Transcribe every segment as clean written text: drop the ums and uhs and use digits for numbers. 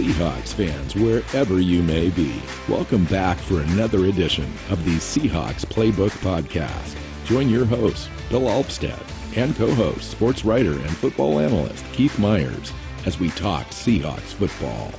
Seahawks fans, wherever you may be, welcome back for another edition of the Seahawks Playbook Podcast. Join your host, Bill Alvstad, and co-host, sports writer and football analyst Keith Myers, as we talk Seahawks football.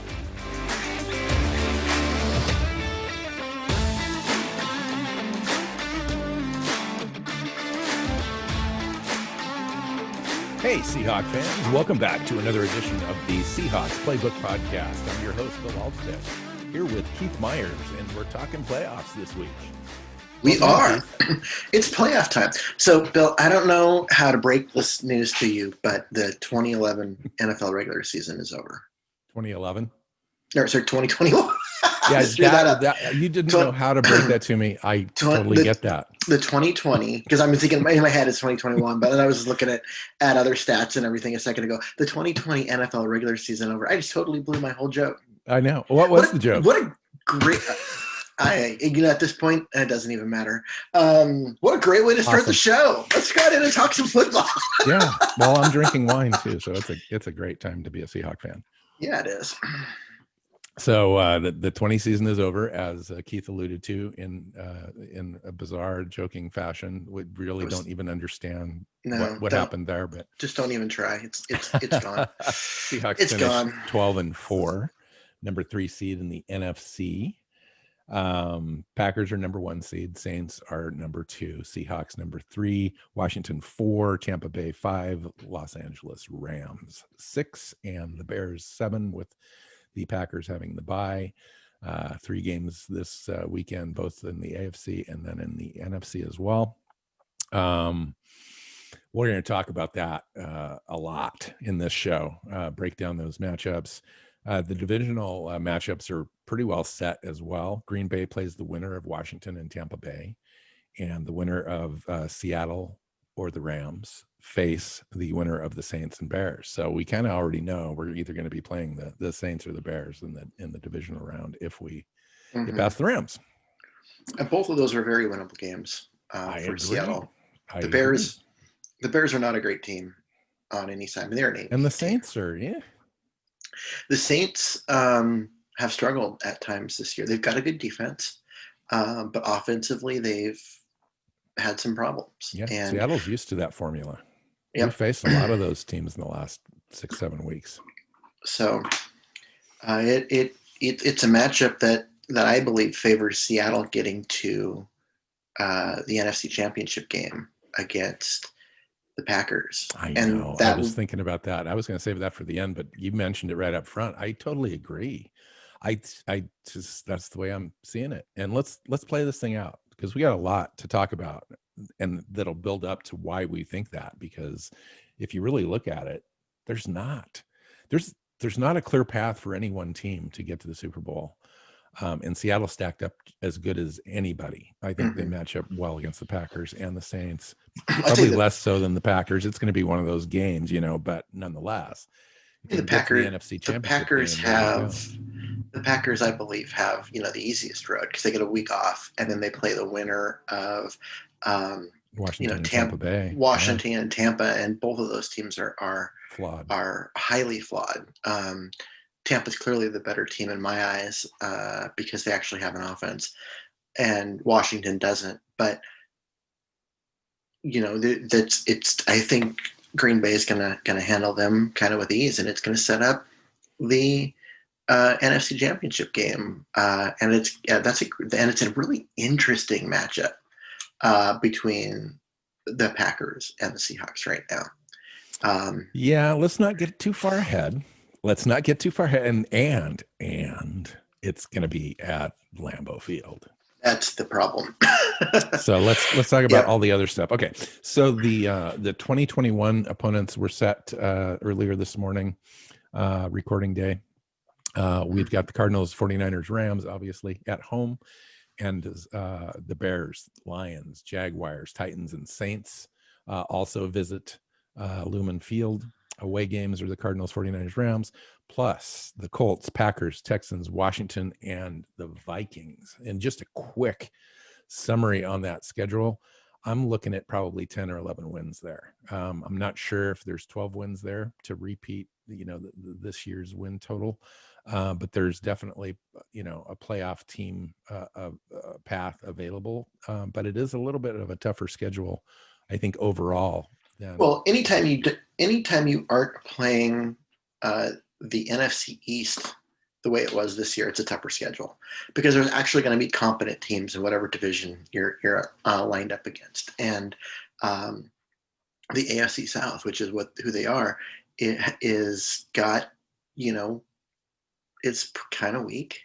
Hey, Seahawks fans, welcome back to another edition of the Seahawks Playbook Podcast. I'm your host, Bill Alvstad, here with Keith Myers, and we're talking playoffs this week. We are. It's playoff time. So, Bill, I don't know how to break this news to you, but the 2011 NFL regular season is over. 2011? Or, sorry, 2021. Yeah, that you didn't know how to break that to me. I totally get that. The 2020, because I'm thinking in my head it's 2021, but then I was looking at other stats and everything a second ago. The 2020 NFL regular season over. I just totally blew my whole joke. I know. What was the joke? What a great... at this point, it doesn't even matter. What a great way to start the show. Let's go ahead and talk some football. Yeah. Well, I'm drinking wine too, so it's a great time to be a Seahawks fan. Yeah, it is. So the 20 season is over, as Keith alluded to in a bizarre, joking fashion. We really don't even understand what happened there, but just don't even try. It's gone. Seahawks finished 12-4, number 3 seed in the NFC. Packers are number 1 seed, Saints are number 2, Seahawks number 3, Washington 4, Tampa Bay 5, Los Angeles Rams 6, and the Bears 7, with the Packers having the bye. 3 games this weekend, both in the AFC and then in the NFC as well. We're going to talk about that a lot in this show, break down those matchups. The divisional matchups are pretty well set as well. Green Bay plays the winner of Washington and Tampa Bay, and the winner of Seattle or the Rams face the winner of the Saints and Bears. So we kind of already know we're either going to be playing the Saints or the Bears in the divisional round if we get past the Rams. And both of those are very winnable games for Seattle. The Bears are not a great team on any side. I mean, they're an 8. And the Saints are, The Saints have struggled at times this year. They've got a good defense, but offensively they've had some problems. Yeah, and Seattle's used to that formula. Yep. We've faced a lot of those teams in the last 6-7 weeks. So it's a matchup that I believe favors Seattle getting to the NFC Championship game against the Packers. I know. I was thinking about that. I was going to save that for the end, but you mentioned it right up front. I totally agree. I just, that's the way I'm seeing it. And let's play this thing out, because we got a lot to talk about, and that'll build up to why we think that. Because if you really look at it, there's not a clear path for any one team to get to the Super Bowl. And Seattle stacked up as good as anybody. I think they match up well against the Packers and the Saints. Probably less so than the Packers. It's going to be one of those games, but nonetheless, the Packers, I believe, have the easiest road, because they get a week off and then they play the winner of Washington and Tampa Bay. Washington and Tampa, and both of those teams are flawed. Are highly flawed. Tampa's clearly the better team in my eyes, because they actually have an offense, and Washington doesn't. But I think Green Bay is gonna handle them kind of with ease, and it's gonna set up the NFC Championship game, and it's a really interesting matchup between the Packers and the Seahawks right now. Let's not get too far ahead. And it's going to be at Lambeau Field. That's the problem. So let's talk about all the other stuff. Okay, so the 2021 opponents were set earlier this morning, recording day. We've got the Cardinals, 49ers, Rams, obviously at home, and the Bears, Lions, Jaguars, Titans, and Saints also visit Lumen Field. Away games are the Cardinals, 49ers, Rams, plus the Colts, Packers, Texans, Washington, and the Vikings. And just a quick summary on that schedule, I'm looking at probably 10 or 11 wins there. I'm not sure if there's 12 wins there to repeat, this year's win total. but there's definitely, a playoff team path available. But it is a little bit of a tougher schedule, I think, overall. Well, anytime you aren't playing the NFC East the way it was this year, it's a tougher schedule because there's actually going to be competent teams in whatever division you're lined up against. And the AFC South, which is who they are, it is got, it's kind of weak,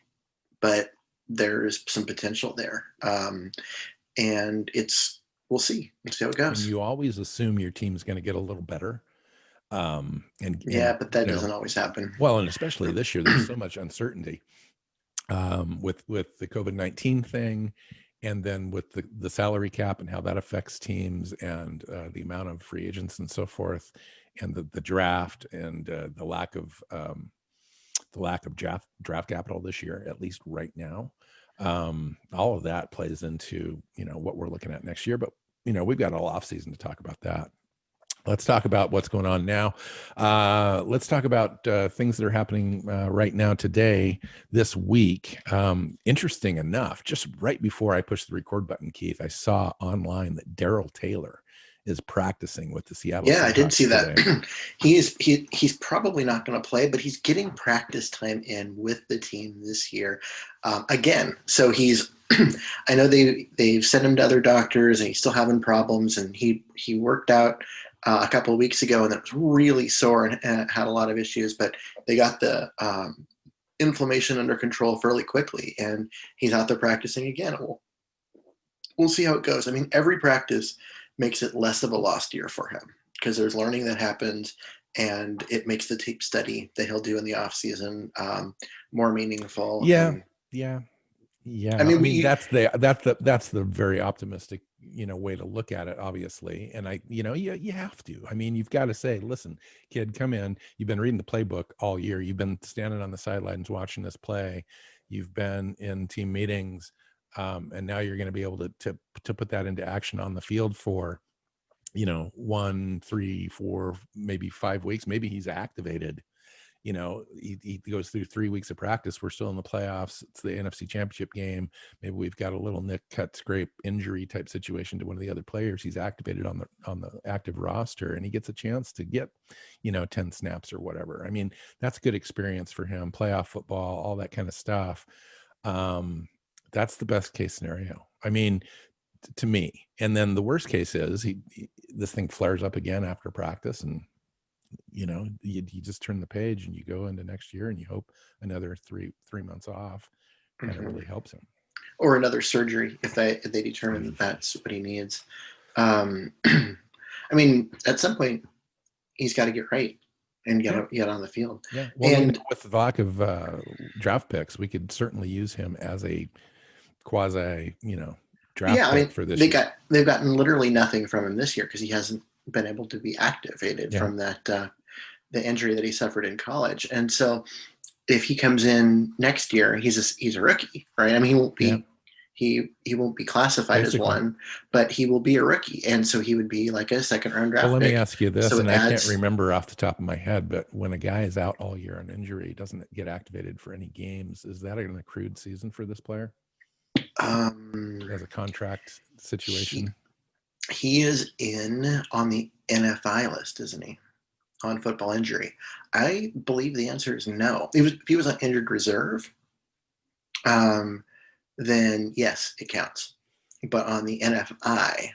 but there's some potential there. And we'll see how it goes. And you always assume your team's going to get a little better. But that doesn't always happen. Well, and especially this year, there's so much uncertainty with the COVID-19 thing, and then with the salary cap and how that affects teams, and the amount of free agents and so forth, and the draft, and the lack of draft capital this year, at least right now. All of that plays into what we're looking at next year. But we've got all off season to talk about that. Let's talk about what's going on now. Let's talk about things that are happening right now today, this week. Interesting enough, just right before I pushed the record button, Keith, I saw online that Darrell Taylor is practicing with the Seattle Seahawks. I did see that. He's probably not going to play, but he's getting practice time in with the team this year. Again, so he's I know they've sent him to other doctors and he's still having problems, and he worked out a couple of weeks ago and it was really sore and had a lot of issues, but they got the inflammation under control fairly quickly, and he's out there practicing again. We'll see how it goes. I mean, every practice makes it less of a lost year for him because there's learning that happens, and it makes the tape study that he'll do in the off season more meaningful. Yeah. I mean, that's the very optimistic, way to look at it, obviously. And you have to. I mean, you've got to say, listen, kid, come in. You've been reading the playbook all year. You've been standing on the sidelines watching this play. You've been in team meetings. And now you're going to be able to put that into action on the field for, 1, 3, 4, maybe 5 weeks. Maybe he's activated. He goes through 3 weeks of practice. We're still in the playoffs. It's the NFC Championship game. Maybe we've got a little nick, cut, scrape injury type situation to one of the other players. He's activated on the active roster, and he gets a chance to get, 10 snaps or whatever. I mean, that's good experience for him. Playoff football, all that kind of stuff. That's the best case scenario. I mean, to me. And then the worst case is this thing flares up again after practice, and you just turn the page and you go into next year and you hope another three months off kind of really helps him, or another surgery if they determine that that's what he needs. I mean, at some point he's got to get right and get on the field. Yeah. Well, and with the lack of draft picks, we could certainly use him as a quasi, draft pick for this year. They've gotten literally nothing from him this year because he hasn't been able to be activated from that the injury that he suffered in college. And so if he comes in next year, he's a rookie, right? I mean, he won't be classified as one, but he will be a rookie, and so he would be like a second round draft. Well, let me ask you this, and I can't remember off the top of my head, but when a guy is out all year on injury, doesn't get activated for any games, is that an accrued season for this player? As a contract situation, he is on the NFI list, isn't he? On football injury, I believe the answer is no. If he was on injured reserve, then yes, it counts. But on the NFI,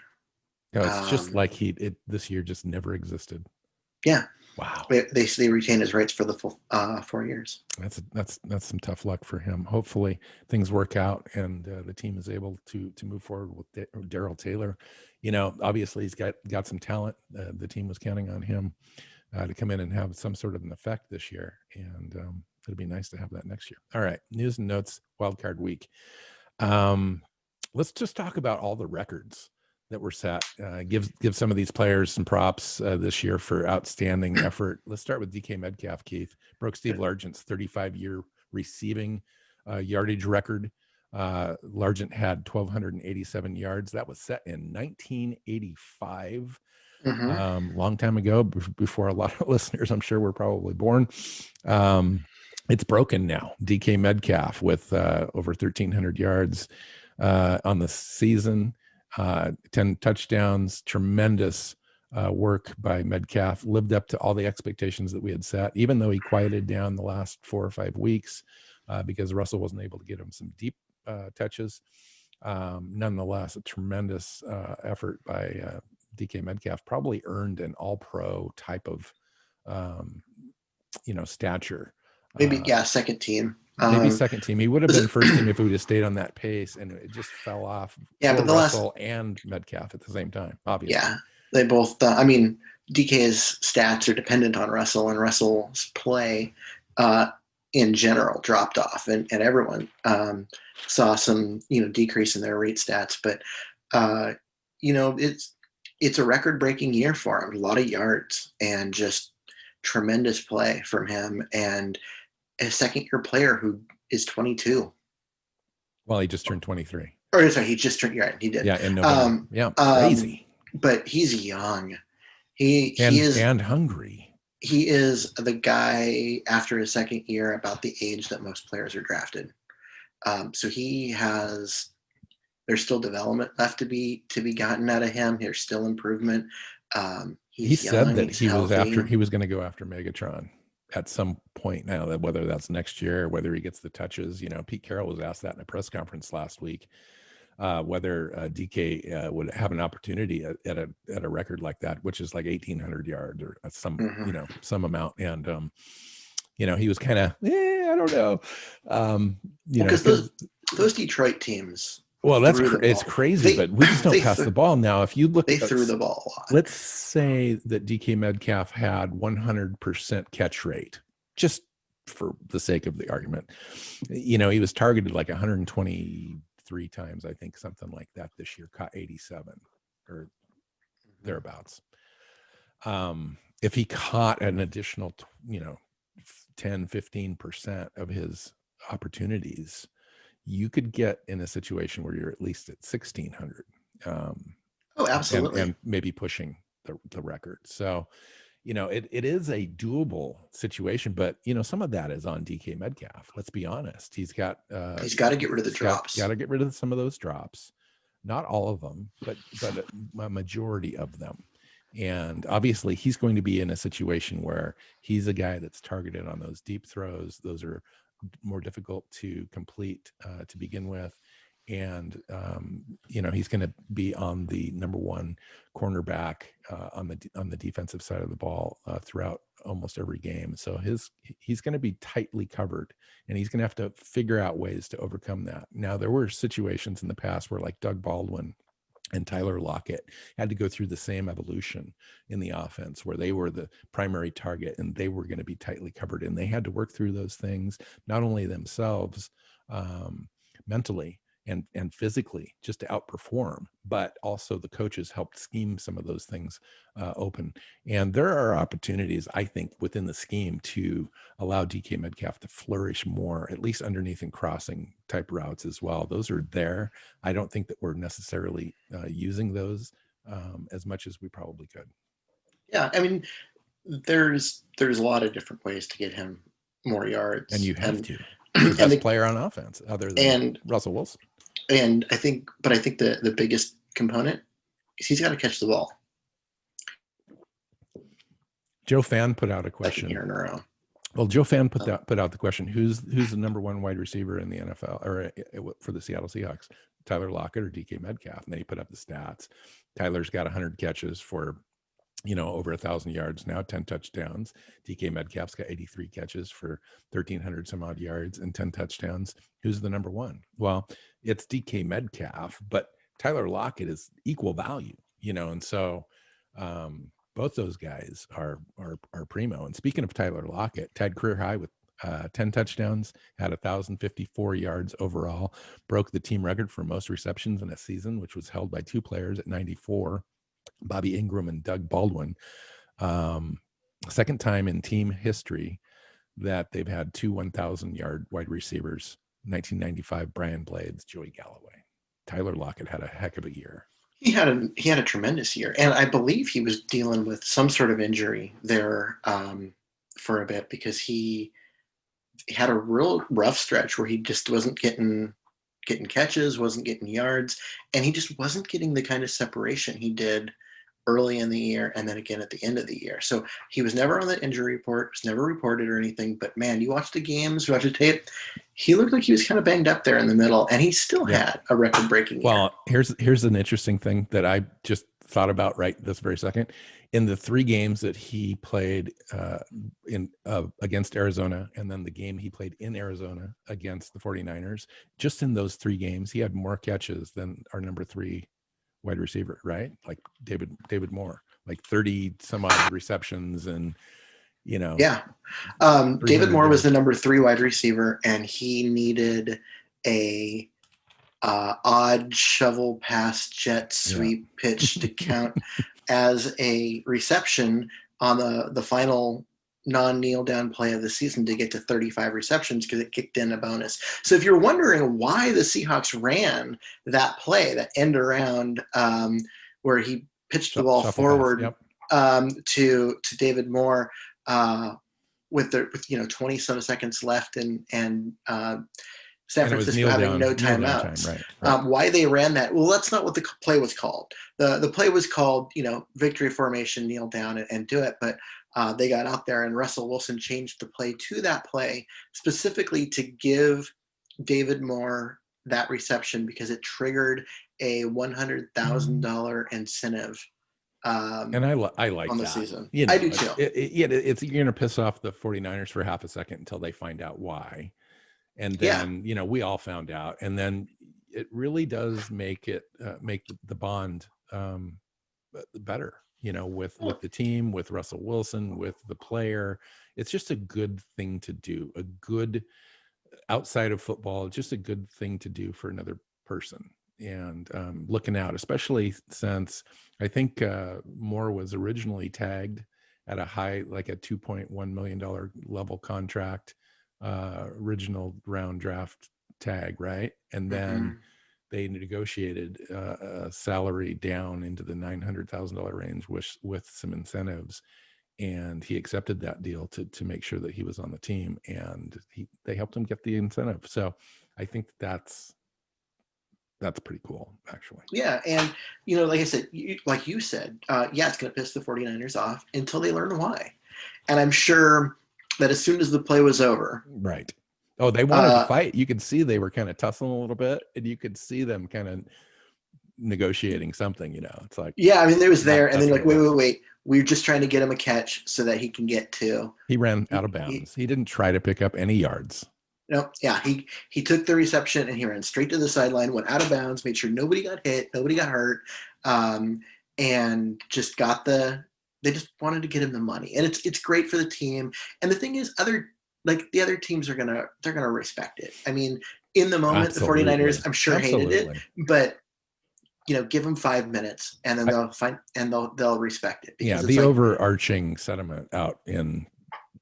it's just like this year just never existed. Yeah. Wow. They retain his rights for the full 4 years. That's some tough luck for him. Hopefully things work out and the team is able to move forward with Darrell Taylor. Obviously he's got some talent. The team was counting on him to come in and have some sort of an effect this year, and it'd be nice to have that next year. All right, news and notes, wildcard week. Let's just talk about all the records that were set. Give some of these players some props this year for outstanding effort. Let's start with DK Metcalf, Keith. Broke Steve Largent's 35-year receiving yardage record. Largent had 1,287 yards. That was set in 1985. Long time ago, before a lot of listeners, I'm sure, were probably born. it's broken now. DK Metcalf with over 1,300 yards on the season, 10 touchdowns, tremendous work by Metcalf, lived up to all the expectations that we had set, even though he quieted down the last 4 or 5 weeks because Russell wasn't able to get him some deep touches. Nonetheless, a tremendous effort by DK Metcalf, probably earned an all-pro type of, stature. Maybe, second team. Maybe second team. He would have been first team if we would have stayed on that pace, and it just fell off for but Russell and Metcalf at the same time, obviously. Yeah, they both, DK's stats are dependent on Russell, and Russell's play in general dropped off, and everyone saw some, decrease in their rate stats. But, it's a record-breaking year for him. A lot of yards and just tremendous play from him, and a second-year player who is 22. Well, he just turned 23. Or sorry, he just turned. Right, he did. Yeah, in November. Crazy. But he's young. He is hungry. He is the guy after his second year about the age that most players are drafted. So there's still development left to be gotten out of him. There's still improvement. He said that he was going to go after Megatron at some point now, that whether that's next year, whether he gets the touches. Pete Carroll was asked that in a press conference last week, whether DK would have an opportunity at a record like that, which is like 1,800 yards or some, some amount. And, he was kind of, I don't know. Because those Detroit teams. Well, it's crazy, but we just don't pass the ball. Now, if you look, they threw the ball a lot. Let's say that DK Metcalf had 100% catch rate, just for the sake of the argument. He was targeted like 123 times, I think, something like that this year, caught 87 or thereabouts. If he caught an additional, 10, 15% of his opportunities, you could get in a situation where you're at least at 1,600. Absolutely. And maybe pushing the record. So, it is a doable situation, but, some of that is on DK Metcalf. Let's be honest. He's got to get rid of the drops. Got to get rid of some of those drops. Not all of them, but a majority of them. And obviously he's going to be in a situation where he's a guy that's targeted on those deep throws. Those are more difficult to complete to begin with. And, he's going to be on the number one cornerback on the defensive side of the ball throughout almost every game. So he's going to be tightly covered, and he's going to have to figure out ways to overcome that. Now, there were situations in the past where, like, Doug Baldwin and Tyler Lockett had to go through the same evolution in the offense, where they were the primary target and they were going to be tightly covered, and they had to work through those things, not only themselves mentally and physically, just to outperform, but also the coaches helped scheme some of those things open. And there are opportunities, I think, within the scheme to allow DK Metcalf to flourish more, at least underneath and crossing type routes as well. Those are there. I don't think that we're necessarily using those as much as we probably could. Yeah, I mean, there's a lot of different ways to get him more yards, and you have to. The best player on offense, other than Russell Wilson. And I think the biggest component is he's got to catch the ball. Joe Fan put out a question. Year in a row. Well, Joe Fan put out the question: who's the number one wide receiver in the NFL or for the Seattle Seahawks? Tyler Lockett or DK Metcalf? And then he put up the stats. Tyler's got 100 catches for, over 1,000 yards now, 10 touchdowns. DK Metcalf's got 83 catches for 1,300 some odd yards and 10 touchdowns. Who's the number one? Well, it's DK Metcalf, but Tyler Lockett is equal value, and so both those guys are primo. And speaking of Tyler Lockett, tied career high with 10 touchdowns, had 1,054 yards overall, broke the team record for most receptions in a season, which was held by two players at 94. Bobby Ingram and Doug Baldwin. Second time in team history that they've had two 1,000-yard wide receivers. 1995, Brian Blades, Joey Galloway. Tyler Lockett had a heck of a year. He had a tremendous year, and I believe he was dealing with some sort of injury there for a bit, because he had a real rough stretch where he just wasn't getting catches, wasn't getting yards, and he just wasn't getting the kind of separation he did early in the year and then again at the end of the year. So he was never on the injury report, was never reported or anything. But man, you watch the games, watch the tape, he looked like he was kind of banged up there in the middle, and he still had a record-breaking year. Well, here's an interesting thing that I just thought about right this very second. In the 3 games that he played against Arizona, and then the game he played in Arizona against the 49ers, just in those 3 games, he had more catches than our number 3 wide receiver, right? Like David Moore, like 30 some odd receptions, and David Moore was the number 3 wide receiver, and he needed a odd shovel pass jet sweep pitch to count as a reception on the final non-kneel down play of the season to get to 35 receptions, because it kicked in a bonus. So if you're wondering why the Seahawks ran that play, that end around where he pitched the ball forward to David Moore with 20 some seconds left and San Francisco having no timeouts. Right. Why they ran that? Well, that's not what the play was called. The play was called, victory formation, kneel down and do it. But they got out there, and Russell Wilson changed the play to that play specifically to give David Moore that reception, because it triggered a $100,000 incentive. And I like on that. the season. I do too. It's you're going to piss off the 49ers for half a second until they find out why. And then, we all found out, and then it really does make the bond better, with the team, with Russell Wilson, with the player. It's just a good thing to do, a good outside of football, just a good thing to do for another person. And looking out, especially since I think Moore was originally tagged at a high, like a $2.1 million level contract, original round draft tag, right? And then they negotiated a salary down into the $900,000 range with some incentives, and he accepted that deal to make sure that he was on the team, and they helped him get the incentive. So I think that's pretty cool, actually. Yeah, and like I said, like you said, it's going to piss the 49ers off until they learn why. And I'm sure that as soon as the play was over, right? Oh, they wanted to fight. You could see they were kind of tussling a little bit, and you could see them kind of negotiating something. It's like, there was there, and then like, wait, we're just trying to get him a catch so that he can get to. He ran out of bounds. He didn't try to pick up any yards. No, he took the reception and he ran straight to the sideline, went out of bounds, made sure nobody got hit, nobody got hurt, and just got they just wanted to get him the money. And it's great for the team. And the thing is, the other teams they're gonna respect it. I mean, in the moment, Absolutely. The 49ers, I'm sure, Absolutely. Hated it, but give them 5 minutes and then they'll respect it. Yeah, the overarching sentiment out in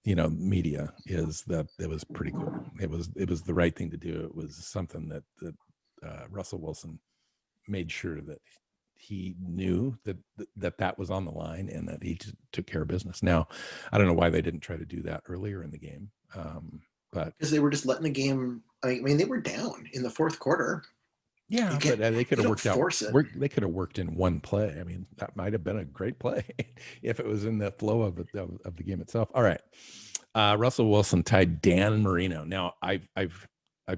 media is that it was pretty cool. It was the right thing to do. It was something that Russell Wilson made sure that he knew that was on the line, and that he took care of business. Now, I don't know why they didn't try to do that earlier in the game, but because they were just letting the game. I mean, they were down in the fourth quarter. Yeah, but they could have worked out. They could have worked in one play. I mean, that might have been a great play if it was in the flow of the game itself. All right, Russell Wilson tied Dan Marino. Now, I've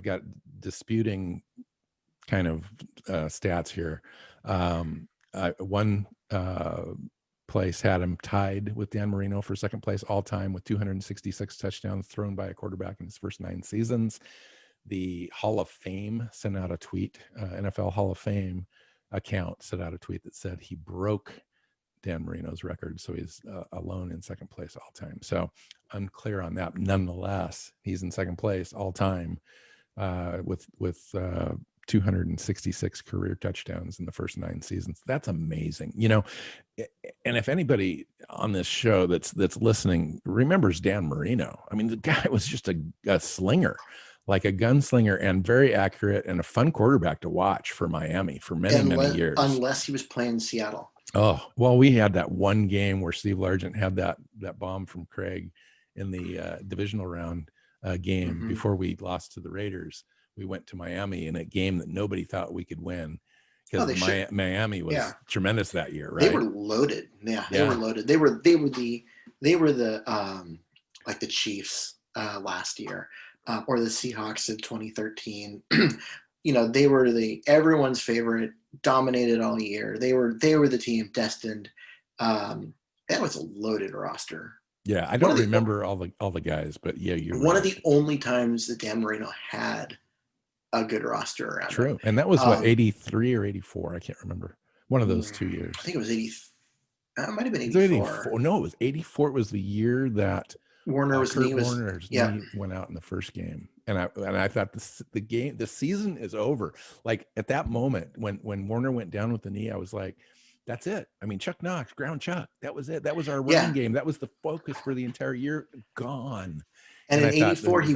got disputing kind of stats here. One place had him tied with Dan Marino for second place all time with 266 touchdowns thrown by a quarterback in his first 9 seasons. The Hall of Fame sent out a tweet, NFL Hall of Fame account sent out a tweet that said he broke Dan Marino's record. So he's alone in second place all time. So unclear on that. Nonetheless, he's in second place all time with 266 career touchdowns in the first 9 seasons. That's amazing. And if anybody on this show that's listening remembers Dan Marino, I mean, the guy was just a slinger, like a gunslinger, and very accurate and a fun quarterback to watch for Miami for many years. Unless he was playing Seattle. Oh, well, we had that one game where Steve Largent had that bomb from Craig in the divisional round game before we lost to the Raiders. We went to Miami in a game that nobody thought we could win because Miami was tremendous that year, right? They were loaded. Yeah, they were loaded. They were the like the Chiefs last year, or the Seahawks in 2013. They were everyone's favorite, dominated all year. They were the team destined. That was a loaded roster. Yeah, I don't remember all the guys, but yeah, you're one of the only times that Dan Marino had a good roster around. True, him. And that was what 83 or 84. I can't remember. One of those 2 years. I think it was 80. It might have been 84. No, it was 84. It was the year that Warner's knee went out in the first game, and I thought the season is over. Like at that moment when Warner went down with the knee, I was like, that's it. I mean, Chuck Knox, ground Chuck. That was it. That was our running game. That was the focus for the entire year. Gone. And in 84, he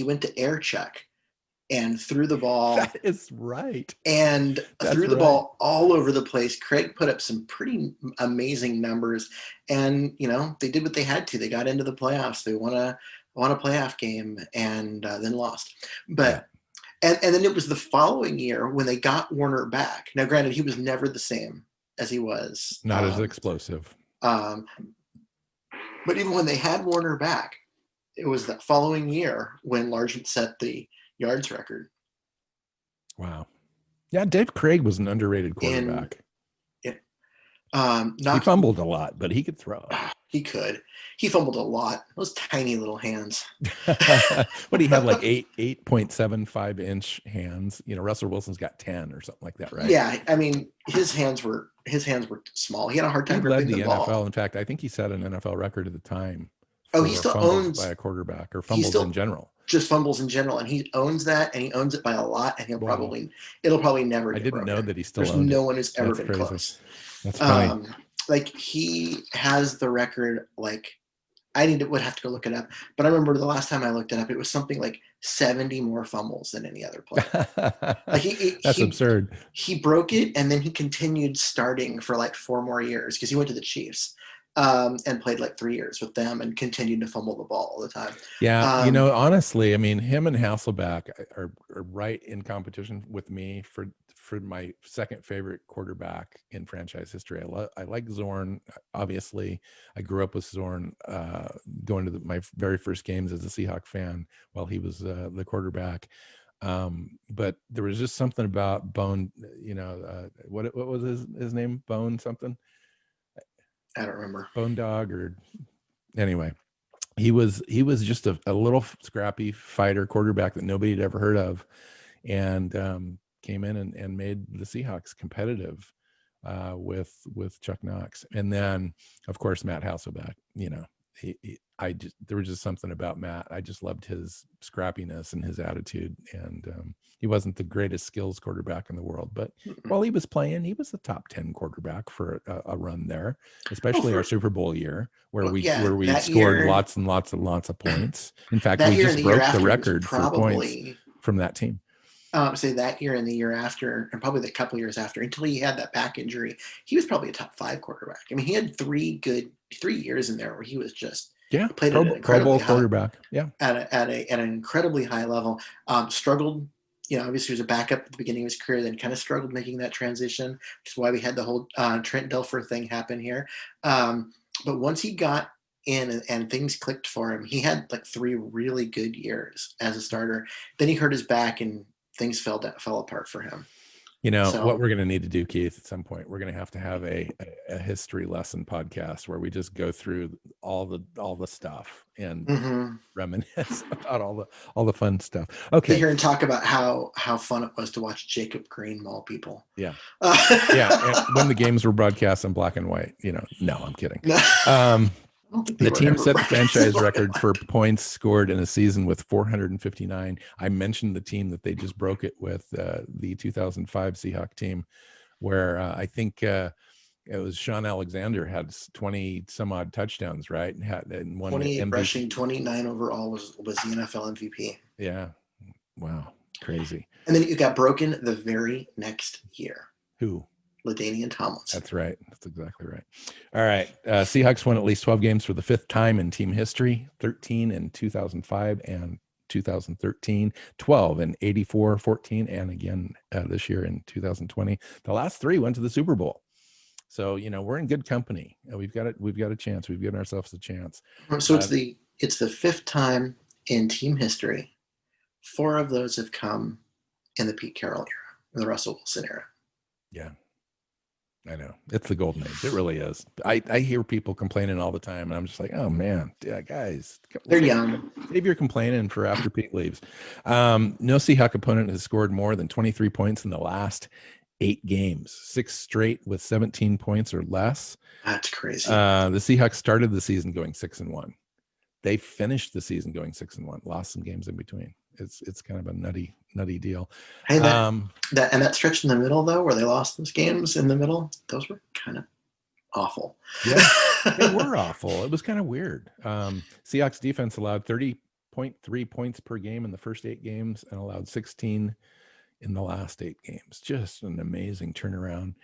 went to air Chuck and threw the ball. That is right. And threw the ball all over the place. Craig put up some pretty amazing numbers, and they did what they had to. They got into the playoffs. They won a playoff game and then lost. But and then it was the following year when they got Warner back. Now, granted, he was never the same as he was. Not as explosive. But even when they had Warner back, it was that following year when Largent set the yards record. Wow. Yeah, Dave Craig was an underrated quarterback. He fumbled a lot, but he could throw. He could. He fumbled a lot. Those tiny little hands. But he had like 8.75 inch hands. Russell Wilson's got 10 or something like that, right? Yeah, I mean, his hands were small. He had a hard time gripping the ball. NFL. In fact, I think he set an NFL record at the time. He still owns by a quarterback or fumbles in general. Just fumbles in general, and he owns that, and he owns it by a lot, and it'll probably never get broken. Know that he still There's owned no one who's ever been close. That's funny. Like he has the record. Like would have to go look it up, but I remember the last time I looked it up, it was something like 70 more fumbles than any other player. Like that's absurd. He broke it, and then he continued starting for like 4 more years because he went to the Chiefs. And played like 3 years with them and continued to fumble the ball all the time. Yeah, honestly, I mean, him and Hasselbeck are right in competition with me for my second favorite quarterback in franchise history. I like Zorn. Obviously, I grew up with Zorn, going to my very first games as a Seahawk fan while he was the quarterback. But there was just something about Bone. What was his name? Bone something. I don't remember. Bone Dog anyway, he was just a little scrappy fighter quarterback that nobody had ever heard of, and came in and made the Seahawks competitive with Chuck Knox. And then of course Matt Hasselbeck, there was just something about Matt. I just loved his scrappiness and his attitude. And he wasn't the greatest skills quarterback in the world, but while he was playing, he was a top 10 quarterback for a run there, especially our Super Bowl year where we scored lots and lots and lots of points. In fact, we just broke the record for points from that team. Say that year and the year after, and probably the couple years after, until he had that back injury, he was probably a top 5 quarterback. I mean, he had 3 years in there where he was just played Pro Bowl quarterback. Yeah, at an incredibly high level. Struggled. Obviously, he was a backup at the beginning of his career, then kind of struggled making that transition, which is why we had the whole Trent Dilfer thing happen here. But once he got in and things clicked for him, he had like 3 really good years as a starter. Then he hurt his back and things fell apart for him. What we're going to need to do, Keith, at some point, we're going to have a history lesson podcast where we just go through all the stuff and reminisce about all the fun stuff. Okay. Sit here and talk about how fun it was to watch Jacob Green maul people. Yeah. Yeah. And when the games were broadcast in black and white, no, I'm kidding. The team set the franchise record for points scored in a season with 459. I mentioned the team that they just broke it with, the 2005 Seahawk team, where I think it was Sean Alexander had 20 some odd touchdowns, right? And won 28 rushing, 29 overall was the NFL MVP. Yeah. Wow. Crazy. And then it got broken the very next year. Who? LaDainian Tomlinson. That's right. That's exactly right. All right. Seahawks won at least 12 games for the fifth time in team history, 13 in 2005 and 2013, 12 in 84, 14, and again this year in 2020. The last three went to the Super Bowl. So, we're in good company. We've got a chance. We've given ourselves a chance. So it's the fifth time in team history. 4 of those have come in the Pete Carroll era, in the Russell Wilson era. Yeah. I know. It's the golden age. It really is. I hear people complaining all the time, and I'm just like, oh man, yeah, guys, they're young. Save your complaining for after Pete leaves. No Seahawk opponent has scored more than 23 points in the last 8 games, 6 straight with 17 points or less. That's crazy. The Seahawks started the season going 6-1. They finished the season going 6-1, lost some games in between. It's kind of a nutty deal. Hey, that stretch in the middle though, where they lost those games in the middle, those were kind of awful. Yeah, they were awful. It was kind of weird. Seahawks defense allowed 30.3 points per game in the first 8 games and allowed 16 in the last 8 games. Just an amazing turnaround.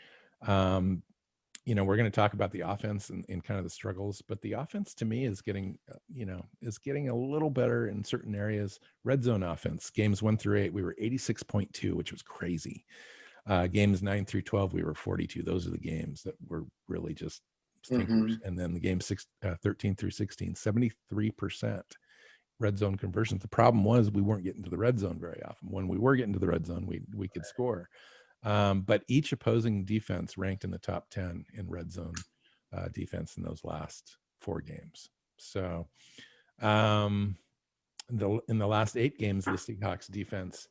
We're going to talk about the offense and kind of the struggles, but the offense to me is getting a little better in certain areas. Red zone offense, games 1 through 8, we were 86.2, which was crazy. Games 9 through 12, we were 42. Those are the games that were really just stinkers. And then the games 13 through 16, 73% red zone conversions. The problem was we weren't getting to the red zone very often. When we were getting to the red zone, we could score. But each opposing defense ranked in the top 10 in red zone defense in those last 4 games. So in the last 8 games, the Seahawks defense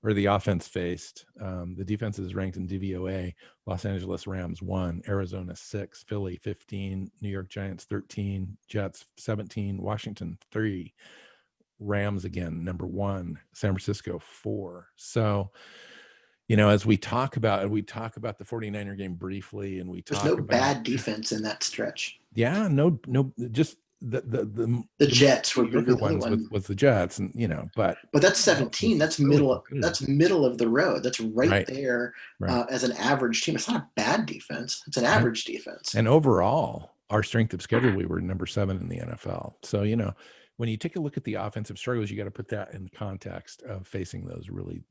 or the offense faced, the defense is ranked in DVOA. Los Angeles Rams 1, Arizona 6, Philly 15, New York Giants 13, Jets 17, Washington 3, Rams again number 1, San Francisco 4. So as we talk about the 49er game briefly, and there's no bad defense in that stretch. Yeah, no, just the Jets were the ones with the Jets, and but that's 17. That's middle. That's middle of the road. That's right there as an average team. It's not a bad defense. It's an average defense. And overall, our strength of schedule, we were number 7 in the NFL. So when you take a look at the offensive struggles, you got to put that in context of facing those really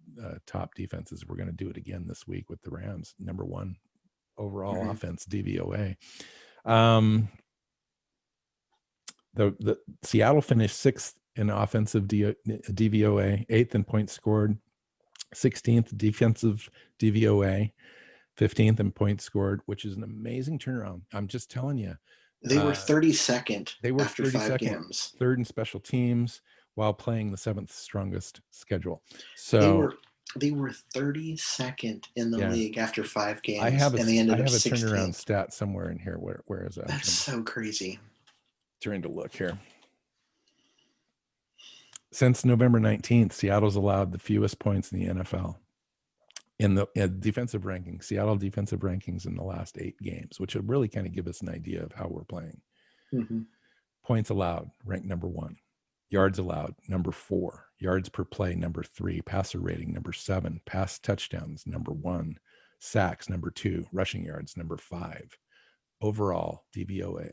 top defenses. We're going to do it again this week with the Rams, number 1 overall offense, DVOA. The Seattle finished 6th in offensive DVOA, 8th in points scored, 16th defensive DVOA, 15th in points scored, which is an amazing turnaround. I'm just telling you. They were 32nd. They were after 5 games. 3rd in special teams while playing the 7th strongest schedule. So they were 32nd in the league after 5 games. I have a turnaround turnaround stat somewhere in here. Where is that? That's so crazy. Trying to look here. Since November 19th, Seattle's allowed the fewest points in the NFL. In the defensive rankings, Seattle defensive rankings in the last 8 games, which would really kind of give us an idea of how we're playing. Points allowed, ranked number 1. Yards allowed, number 4. Yards per play, number 3. Passer rating, number 7. Pass touchdowns, number 1. Sacks, number 2. Rushing yards, number 5. Overall, DVOA,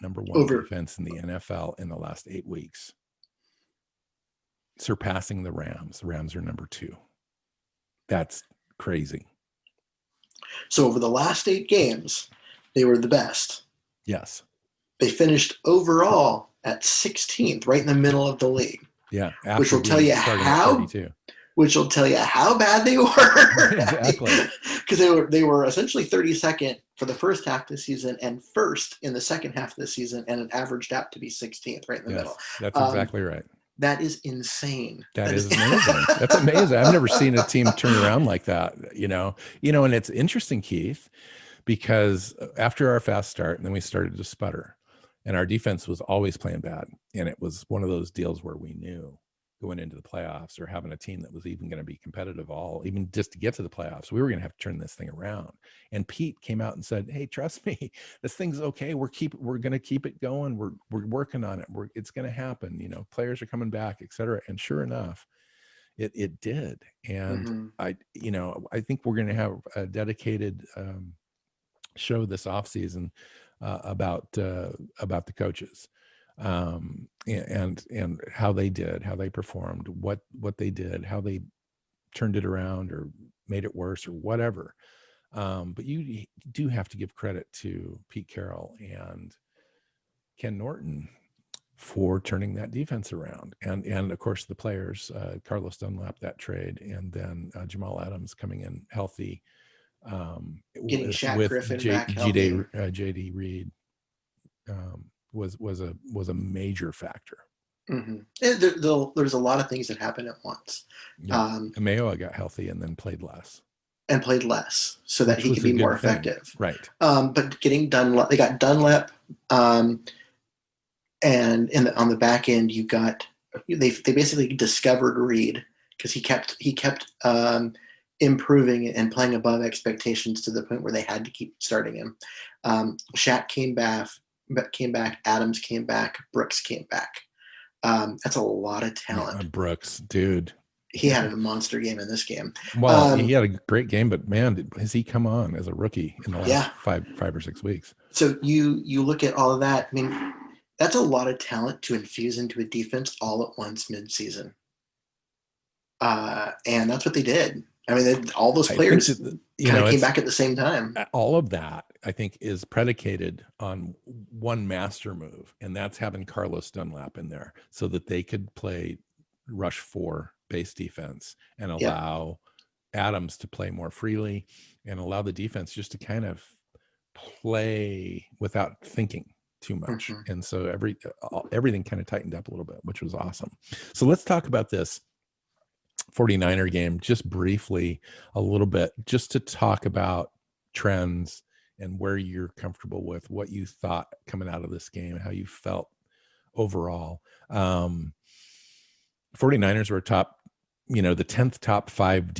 number 1 defense in the NFL in the last 8 weeks. Surpassing the Rams. The Rams are number 2. That's crazy. So over the last 8 games, they were the best. Yes. They finished overall at 16th, right in the middle of the league. Yeah. Which will tell you how bad they were. Exactly. Because they were essentially 32nd for the first half of the season and 1st in the second half of the season, and it averaged out to be 16th, right in the middle. That's exactly right. That is insane. That is amazing. That's amazing. I've never seen a team turn around like that, and it's interesting, Keith, because after our fast start, and then we started to sputter, and our defense was always playing bad. And it was one of those deals where we knew going into the playoffs or having a team that was even going to be competitive even just to get to the playoffs, we were going to have to turn this thing around. And Pete came out and said, hey, trust me, this thing's okay. We're going to keep it going. We're working on it. It's going to happen. Players are coming back, et cetera. And sure enough, it did. And I think we're going to have a dedicated show this offseason about the coaches, and how they performed, what they did, how they turned it around or made it worse or whatever. But you do have to give credit to Pete Carroll and Ken Norton for turning that defense around, and of course the players, Carlos Dunlap, that trade, and then Jamal Adams coming in healthy, Getting Shaq with Griffin back healthy. JD Reed was a major factor. Mm-hmm. There's a lot of things that happened at once. Yeah. Mayoa got healthy and then played less. So that he could be more effective. Right. But getting Dunlap, they got Dunlap, and on the back end, they basically discovered Reed, because he kept improving and playing above expectations to the point where they had to keep starting him. Shaq came back, Adams came back, Brooks came back. That's a lot of talent. Yeah, Brooks, dude. He had a monster game in this game. Well, he had a great game, but man, has he come on as a rookie in the last 5 or 6 weeks. So you look at all of that. I mean, that's a lot of talent to infuse into a defense all at once mid-season. And that's what they did. I mean, all those players kind of came back at the same time. All of that, I think, is predicated on one master move, and that's having Carlos Dunlap in there so that they could play rush 4 base defense and allow Adams to play more freely and allow the defense just to kind of play without thinking too much. Mm-hmm. And so everything kind of tightened up a little bit, which was awesome. So let's talk about this 49er game just briefly a little bit, just to talk about trends and where you're comfortable with, what you thought coming out of this game, how you felt overall. 49ers were the 10th top 5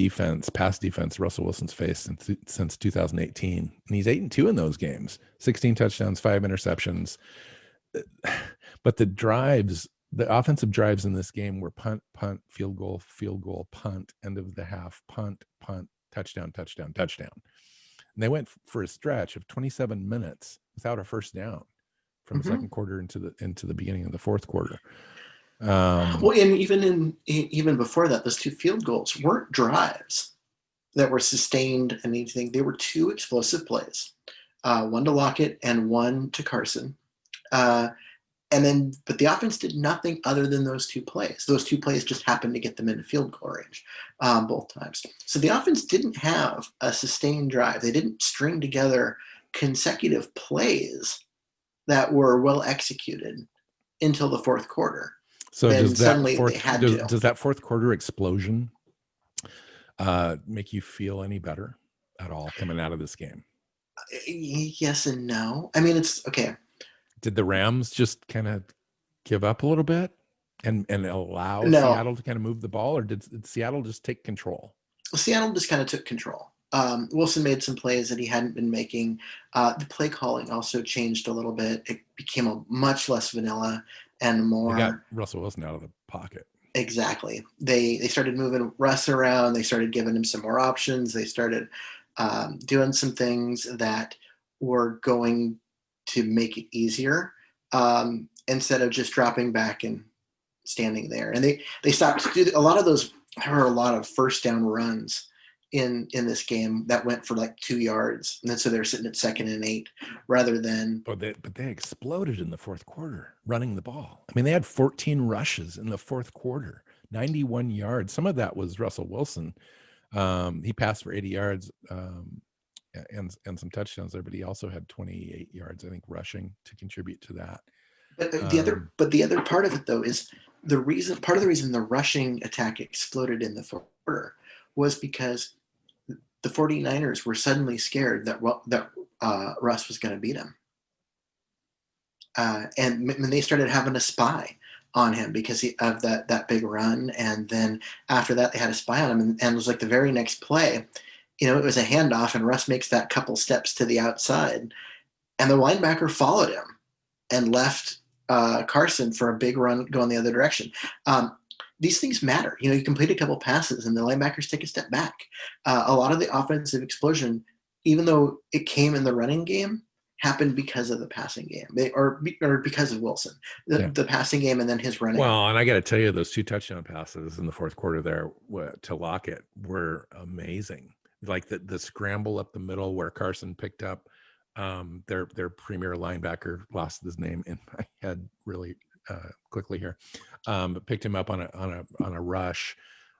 pass defense Russell Wilson's faced since 2018. And he's 8-2 in those games, 16 touchdowns, 5 interceptions. But the offensive drives in this game were punt, field goal, punt, end of the half, punt, touchdown. And they went for a stretch of 27 minutes without a first down from the second quarter into the beginning of the fourth quarter. Well, and even before that, those 2 field goals weren't drives that were sustained and anything. They were 2 explosive plays, one to Lockett and one to Carson. But the offense did nothing other than those 2 plays. Those 2 plays just happened to get them into field goal range both times. So the offense didn't have a sustained drive. They didn't string together consecutive plays that were well executed until the fourth quarter. So does that fourth quarter explosion make you feel any better at all coming out of this game? Yes and no. I mean, it's okay. Did the Rams just kind of give up a little bit and allow Seattle to kind of move the ball, or did Seattle just take control? Seattle just kind of took control. Wilson made some plays that he hadn't been making. The play calling also changed a little bit. It became a much less vanilla and more. They got Russell Wilson out of the pocket. Exactly. They started moving Russ around. They started giving him some more options. They started doing some things that were going to make it easier instead of just dropping back and standing there. And they stopped a lot of those. There were a lot of first down runs in this game that went for like 2 yards, and then so they're sitting at 2nd and 8 rather than. But they exploded in the fourth quarter running the ball. I mean, they had 14 rushes in the fourth quarter, 91 yards. Some of that was Russell Wilson. He passed for 80 yards and some touchdowns there, but he also had 28 yards, I think, rushing to contribute to that. But the other part of it, though, is part of the reason the rushing attack exploded in the fourth quarter was because the 49ers were suddenly scared that Russ was going to beat him. And they started having a spy on him because of that big run. And then after that, they had a spy on him. And it was like the very next play, it was a handoff, and Russ makes that couple steps to the outside. And the linebacker followed him and left Carson for a big run going the other direction. These things matter. You complete a couple passes and the linebackers take a step back. A lot of the offensive explosion even though it came in the running game, happened because of the passing game, or because of Wilson, the passing game, and then his running. Well, and I got to tell you, those 2 touchdown passes in the fourth quarter there to Lockett were amazing. Like the scramble up the middle where Carson picked up their premier linebacker, lost his name in my head really quickly here, but picked him up on a rush.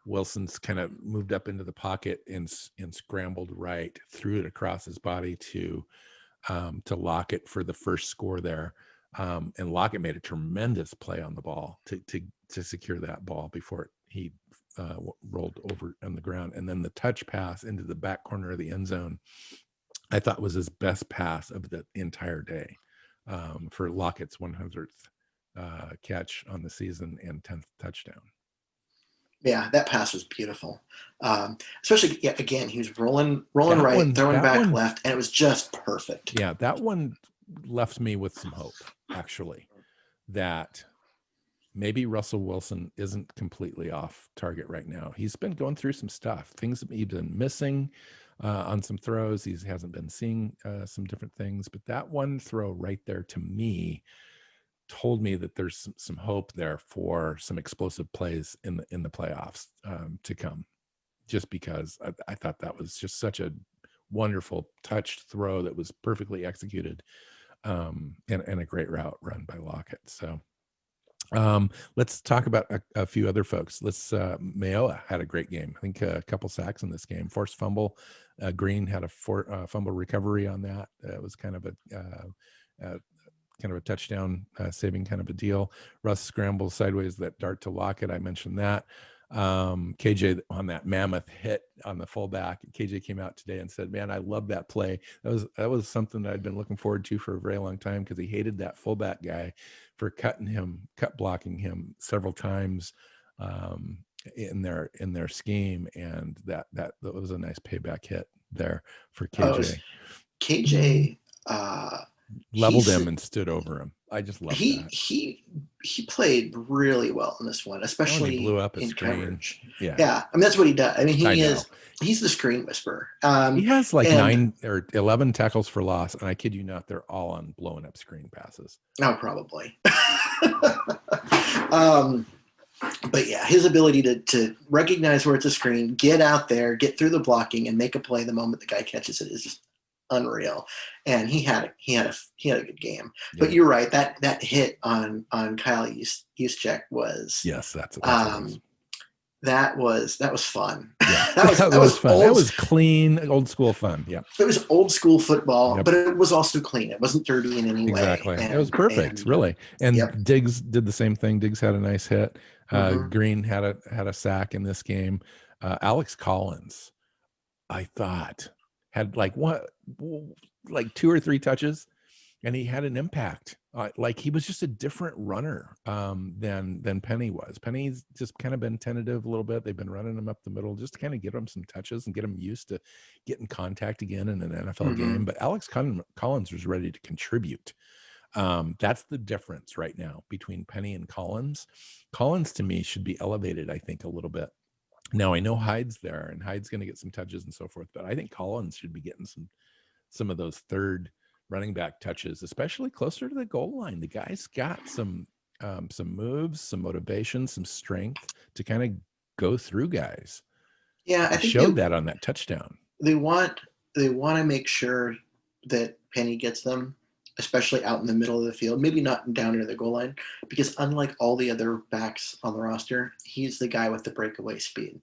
Wilson's kind of moved up into the pocket and scrambled right, threw it across his body to Lockett for the first score there. And Lockett made a tremendous play on the ball to secure that ball before he rolled over on the ground. And then the touch pass into the back corner of the end zone, I thought was his best pass of the entire day, for Lockett's 100th catch on the season and 10th touchdown. Yeah, that pass was beautiful. Especially, again, he was rolling right, throwing back left, and it was just perfect. Yeah, that one left me with some hope, actually, that maybe Russell Wilson isn't completely off target right now. He's been going through some stuff. Things he's been missing on some throws. He hasn't been seeing some different things. But that one throw right there, to me, told me that there's some hope there for some explosive plays in the playoffs to come, just because I thought that was just such a wonderful touched throw that was perfectly executed, and a great route run by Lockett. So let's talk about a few other folks. Mayoa had a great game. I think a couple sacks in this game, forced fumble. Green had a fumble recovery on that. It was kind of a touchdown saving kind of a deal. Russ scrambles sideways that dart to Lockett. I mentioned that. KJ on that mammoth hit on the fullback. KJ came out today and said, "Man, I love that play. That was something that I'd been looking forward to for a very long time, because he hated that fullback guy for cut blocking him several times in their scheme, and that was a nice payback hit there for KJ. KJ leveled him and stood over him. I just love that. He played really well in this one, especially he blew up his in screen. coverage. Yeah. I mean, that's what he does. I mean, he's the screen whisperer. He has like 9 or 11 tackles for loss, and I kid you not, they're all on blowing up screen passes. Oh, probably. But yeah, his ability to recognize where it's a screen, get out there, get through the blocking, and make a play the moment the guy catches it is just unreal. And he had a good game. Yeah. But you're right, that hit on Kyle Juszczyk was, yes, that's that was fun. Yeah. that was fun. That was clean, old school fun. Yeah, it was old school football, but it was also clean. It wasn't dirty in any way. Exactly. It was perfect, really. And Diggs did the same thing. Diggs had a nice hit. Green had a sack in this game. Alex Collins, I thought, had like 2 or 3 touches, and he had an impact. Like he was just a different runner than Penny was. Penny's just kind of been tentative a little bit. They've been running him up the middle just to kind of get him some touches and get him used to getting contact again in an NFL game. But Alex Collins was ready to contribute. That's the difference right now between Penny and Collins. Collins, to me, should be elevated, I think, a little bit. Now, I know Hyde's there, and Hyde's going to get some touches and so forth, but I think Collins should be getting some of those third running back touches, especially closer to the goal line. The guy's got some moves, some motivation, some strength to kind of go through guys. Yeah, I think showed that on that touchdown. They want to make sure that Penny gets them, especially out in the middle of the field, maybe not down near the goal line, because unlike all the other backs on the roster, he's the guy with the breakaway speed.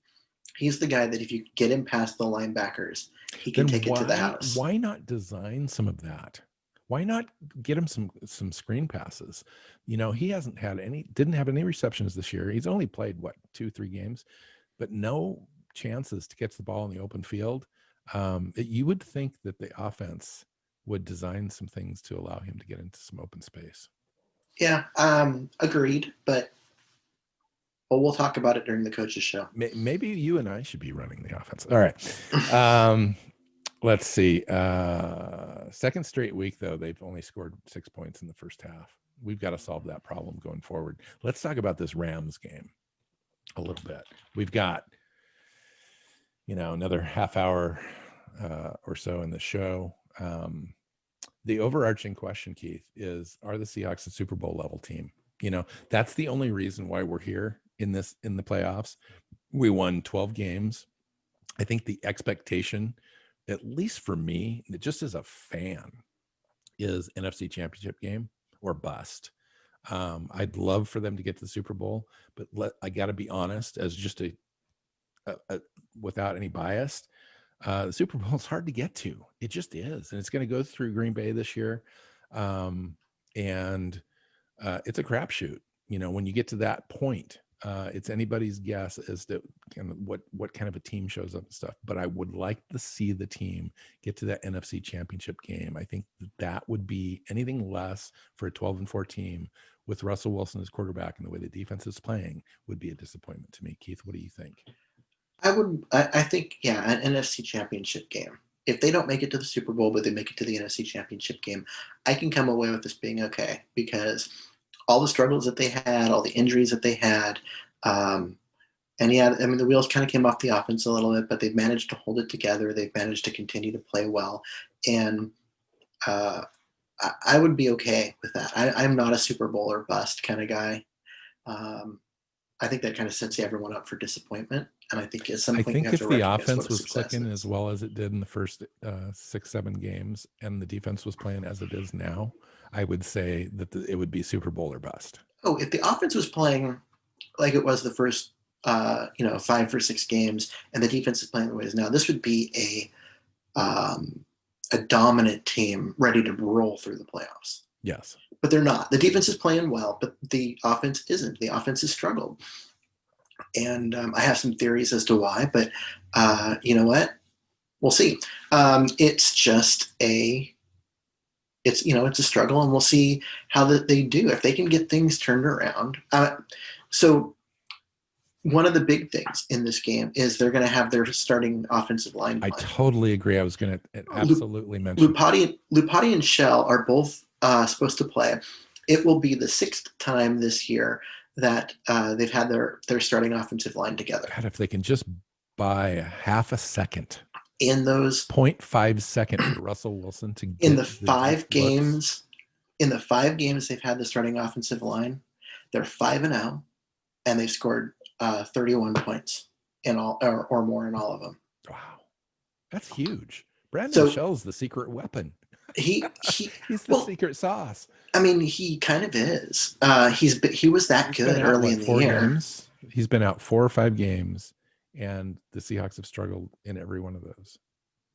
He's the guy that if you get him past the linebackers, he can take it to the house. Why not design some of that? Why not get him some screen passes? He didn't have any receptions this year. He's only played 2-3 games, but no chances to get the ball in the open field. You would think that the offense would design some things to allow him to get into some open space. Yeah, agreed. But we'll talk about it during the coaches show. Maybe you and I should be running the offense. All right. Let's see. Second straight week, though, they've only scored 6 points in the first half. We've got to solve that problem going forward. Let's talk about this Rams game a little bit. We've got, another half hour or so in the show. The overarching question, Keith, is: are the Seahawks a Super Bowl level team? That's the only reason why we're here in the playoffs. We won 12 games. I think the expectation, at least for me, just as a fan, is NFC Championship game or bust. I'd love for them to get to the Super Bowl, but I got to be honest, as just a without any bias, the Super Bowl is hard to get to. It just is, and it's going to go through Green Bay this year, and it's a crapshoot. When you get to that point, it's anybody's guess as to kind of what kind of a team shows up and stuff. But I would like to see the team get to that NFC Championship game. I think that would be anything less for a 12-4 team with Russell Wilson as quarterback and the way the defense is playing would be a disappointment to me. Keith, what do you think? I think, an NFC Championship game. If they don't make it to the Super Bowl, but they make it to the NFC Championship game, I can come away with this being okay, because all the struggles that they had, all the injuries that they had, the wheels kind of came off the offense a little bit, but they've managed to hold it together. They've managed to continue to play well, and I would be okay with that. I'm not a Super Bowl or bust kind of guy. I think that kind of sets everyone up for disappointment. And I think it's something you have to recognize. If the offense was clicking as well as it did in the first 6-7 games, and the defense was playing as it is now, I would say that it would be Super Bowl or bust. Oh, if the offense was playing like it was the first 5 or 6 games, and the defense is playing the way it is now, this would be a dominant team ready to roll through the playoffs. Yes. But they're not. The defense is playing well, but the offense isn't. The offense has struggled. And I have some theories as to why, but you know what? We'll see. It's just it's a struggle, and we'll see how they do, if they can get things turned around. So one of the big things in this game is they're going to have their starting offensive line. I totally agree. I was going to absolutely mention Lupati and Shell are both supposed to play. It will be the 6th time this year that they've had their starting offensive line together. God, if they can just buy a half a second in those 0.5 second for Russell Wilson to get in the 5 games, they've had the starting offensive line, they're 5-0, and they've scored 31 points in all or more in all of them. Wow, that's huge. Brandon Shell's the secret weapon. He's the secret sauce. I mean, he kind of is. He was that good early in the year. Games. He's been out 4 or 5 games, and the Seahawks have struggled in every one of those.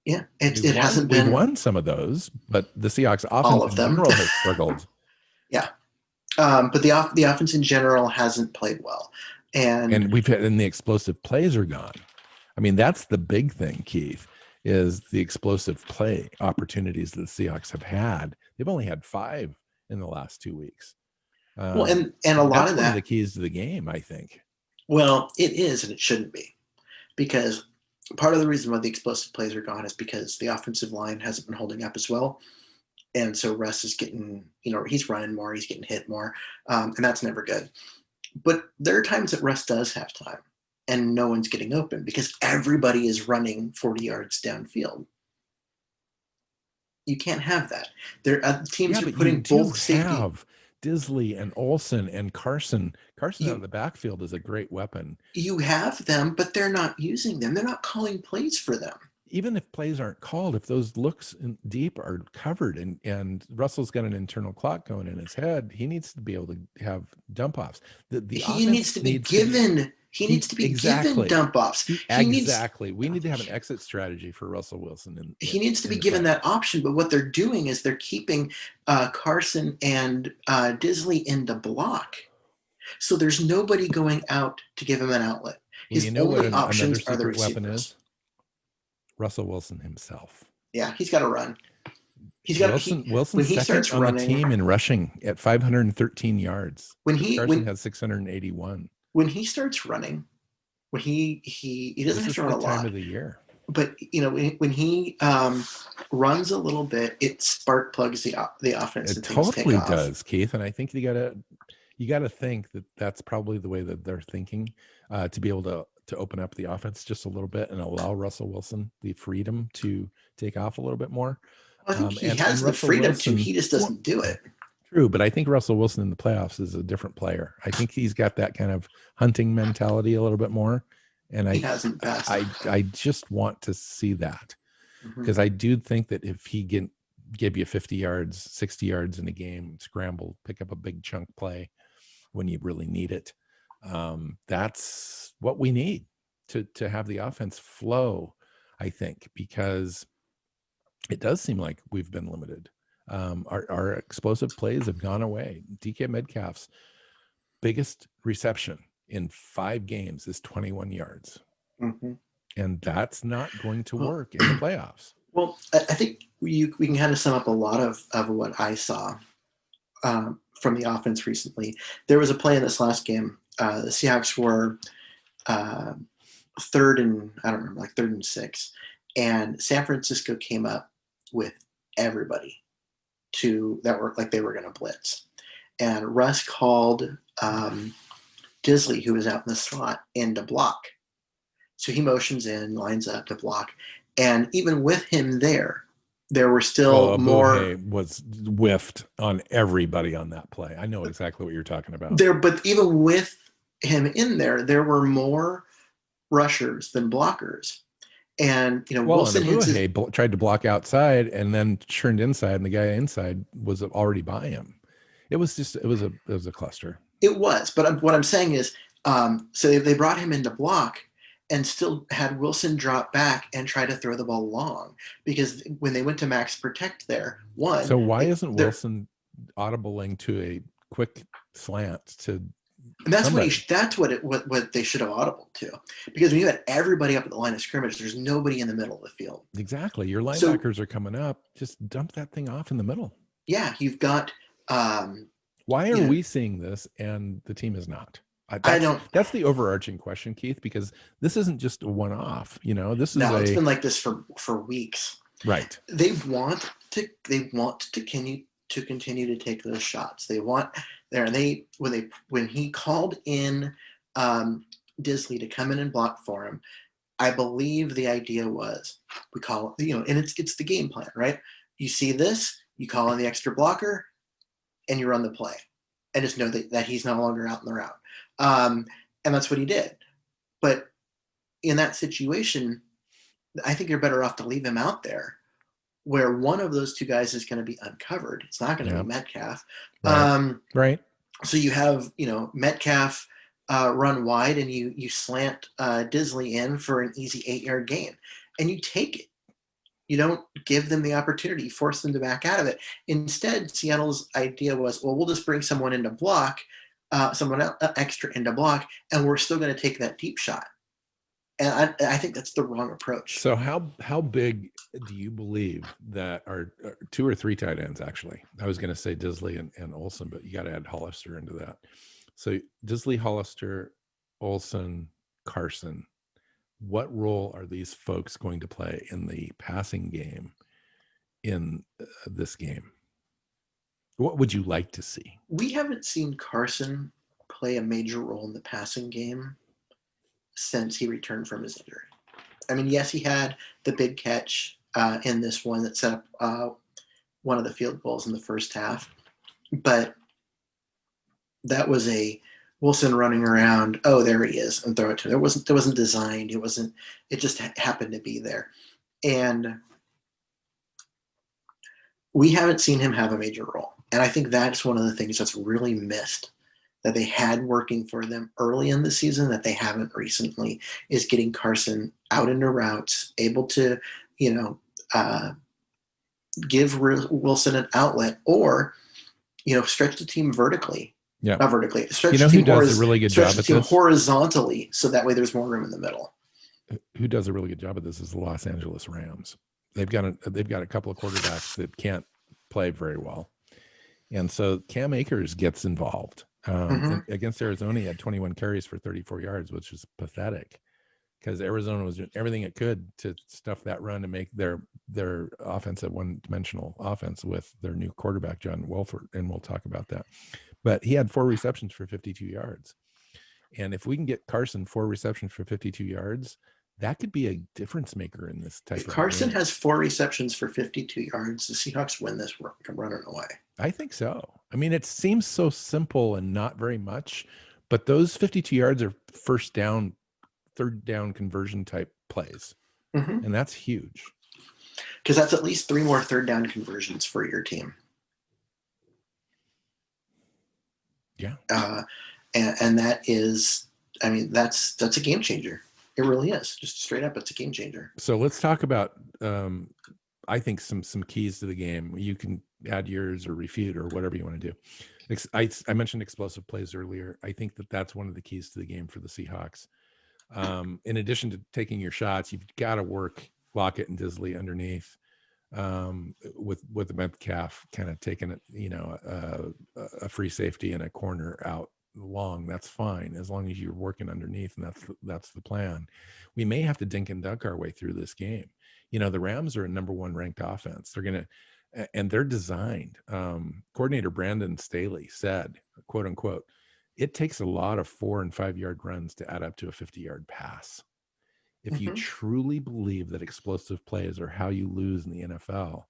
Yeah, it hasn't been. We've won some of those, but the Seahawks offense in general has struggled. Yeah, but the offense in general hasn't played well, and the explosive plays are gone. I mean, that's the big thing, Keith, is the explosive play opportunities that the Seahawks have had. They've only had 5 in the last 2 weeks. And a lot of that, one of the keys to the game, I think. Well, it is, and it shouldn't be, because part of the reason why the explosive plays are gone is because the offensive line hasn't been holding up as well. And so Russ is getting, he's running more, he's getting hit more, and that's never good. But there are times that Russ does have time, and no one's getting open because everybody is running 40 yards downfield. You can't have that. Teams are putting both safety. Have Disley and Olsen and Carson. Carson out of the backfield is a great weapon. You have them, but they're not using them. They're not calling plays for them. Even if plays aren't called, if those looks deep are covered and Russell's got an internal clock going in his head, he needs to be able to have dump offs. He needs to be given dump offs. We need to have an exit strategy for Russell Wilson. He needs to be given that option. But what they're doing is they're keeping Carson and Disley in the block. So there's nobody going out to give him an outlet. His only options are the receivers. Weapon is Russell Wilson himself. Yeah, he's got to run. Wilson's second on the team in rushing at 513 yards. Carson has 681. When he starts running, when he doesn't have to run a lot. Time of the year. But when he runs a little bit, it spark plugs the offense. It totally does, Keith. And I think you gotta think that that's probably the way that they're thinking, to be able to open up the offense just a little bit and allow Russell Wilson the freedom to take off a little bit more. I think he and has the Russell freedom Wilson, to. He just doesn't do it. True, but I think Russell Wilson in the playoffs is a different player. I think he's got that kind of hunting mentality a little bit more. And He hasn't passed. I just want to see that, because I do think that if he give you 50 yards, 60 yards in a game, scramble, pick up a big chunk play when you really need it, that's what we need to have the offense flow, I think, because it does seem like we've been limited. Our explosive plays have gone away. DK Metcalf's biggest reception in 5 games is 21 yards. And that's not going to work in the playoffs. Well, I think we can kind of sum up a lot of what I saw from the offense recently. There was a play in this last game. The Seahawks were third and 6. And San Francisco came up with everybody that were like they were going to blitz. And Russ called Disley, who was out in the slot, in to block. So he motions in, lines up to block. And even with him there were still more. Was whiffed on everybody on that play. I know exactly what you're talking about. But even with him in there were more rushers than blockers. And Wilson tried to block outside and then turned inside, and the guy inside was already by him. It was a cluster. It was, but what I'm saying is, so they brought him in to block, and still had Wilson drop back and try to throw the ball long, because when they went to max protect there, So why isn't Wilson audibling to a quick slant to? And that's what they should have audible to, because when you had everybody up at the line of scrimmage, there's nobody in the middle of the field. Exactly, your linebackers are coming up. Just dump that thing off in the middle. Yeah, you've got. Why are we seeing this and the team is not? That's the overarching question, Keith, because this isn't just a one-off. It's been like this for weeks. Right. They want to continue to take those shots. They want when he called in Disley to come in and block for him, I believe the idea was we call it, and it's the game plan, right? You see this, you call in the extra blocker, and you run the play, and just know that he's no longer out in the route. And that's what he did. But in that situation, I think you're better off to leave him out there, where one of those two guys is going to be uncovered. It's not going to be Metcalf. Right. So you have, Metcalf run wide, and you slant Disley in for an easy 8-yard gain, and you take it. You don't give them the opportunity, force them to back out of it. Instead, Seattle's idea was, well, we'll just bring someone in to block, someone extra in to block, and we're still going to take that deep shot. And I think that's the wrong approach. So how big do you believe that are 2 or 3 tight ends, actually? I was going to say Disley and Olsen, but you got to add Hollister into that. So Disley, Hollister, Olsen, Carson. What role are these folks going to play in the passing game in this game? What would you like to see? We haven't seen Carson play a major role in the passing game since he returned from his injury. I mean, yes, he had the big catch in this one that set up one of the field goals in the first half, but that was a Wilson running around. Oh, there he is, and throw it to him. It wasn't designed. It just happened to be there, and we haven't seen him have a major role. And I think that's one of the things that's really missed, that they had working for them early in the season that they haven't recently, is getting Carson out into routes, able to, give Wilson an outlet, or, stretch the team vertically. Yeah. Not vertically. Stretch who does a really good job at this? Horizontally, so that way there's more room in the middle. Who does a really good job at this is the Los Angeles Rams. They've got a couple of quarterbacks that can't play very well. And so Cam Akers gets involved. Against Arizona, he had 21 carries for 34 yards, which is pathetic, because Arizona was doing everything it could to stuff that run and make their offense a one-dimensional offense with their new quarterback, John Wolford, and we'll talk about that. But he had 4 receptions for 52 yards. And if we can get Carson 4 receptions for 52 yards, that could be a difference maker in this type of game. If Carson has 4 receptions for 52 yards, the Seahawks win this running away. I think so. I mean, it seems so simple and not very much, but those 52 yards are first down, third down conversion type plays. Mm-hmm. And that's huge. Because that's at least 3 more third down conversions for your team. Yeah. And that is, I mean, that's a game changer. It really is. Just straight up, it's a game changer. So let's talk about, I think, some keys to the game. You can add yours or refute or whatever you want to do. I mentioned explosive plays earlier. I think that's one of the keys to the game for the Seahawks. In addition to taking your shots, you've got to work Lockett and Disley underneath, with the Metcalf kind of taking it, a free safety and a corner out long. That's fine as long as you're working underneath, and that's the plan. We may have to dink and dunk our way through this game. The Rams are a number 1 ranked offense. They're designed. Coordinator Brandon Staley said, quote unquote, it takes a lot of 4 and 5 yard runs to add up to a 50-yard pass. If you truly believe that explosive plays are how you lose in the NFL,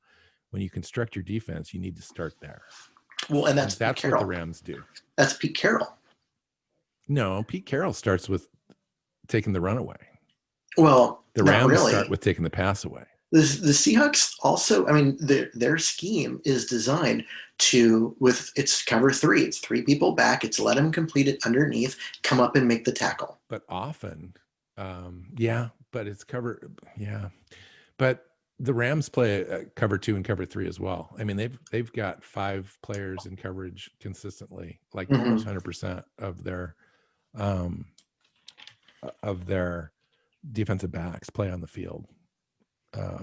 when you construct your defense, you need to start there. Well, and that's what the Rams do. That's Pete Carroll. No, Pete Carroll starts with taking the run away. Well, the Rams start with taking the pass away. The Seahawks also, I mean, their scheme is designed it's cover 3. It's 3 people back. It's let them complete it underneath, come up and make the tackle. But often, but it's cover. Yeah. But the Rams play cover 2 and cover 3 as well. I mean, they've got 5 players in coverage consistently, like almost 100% of their defensive backs play on the field.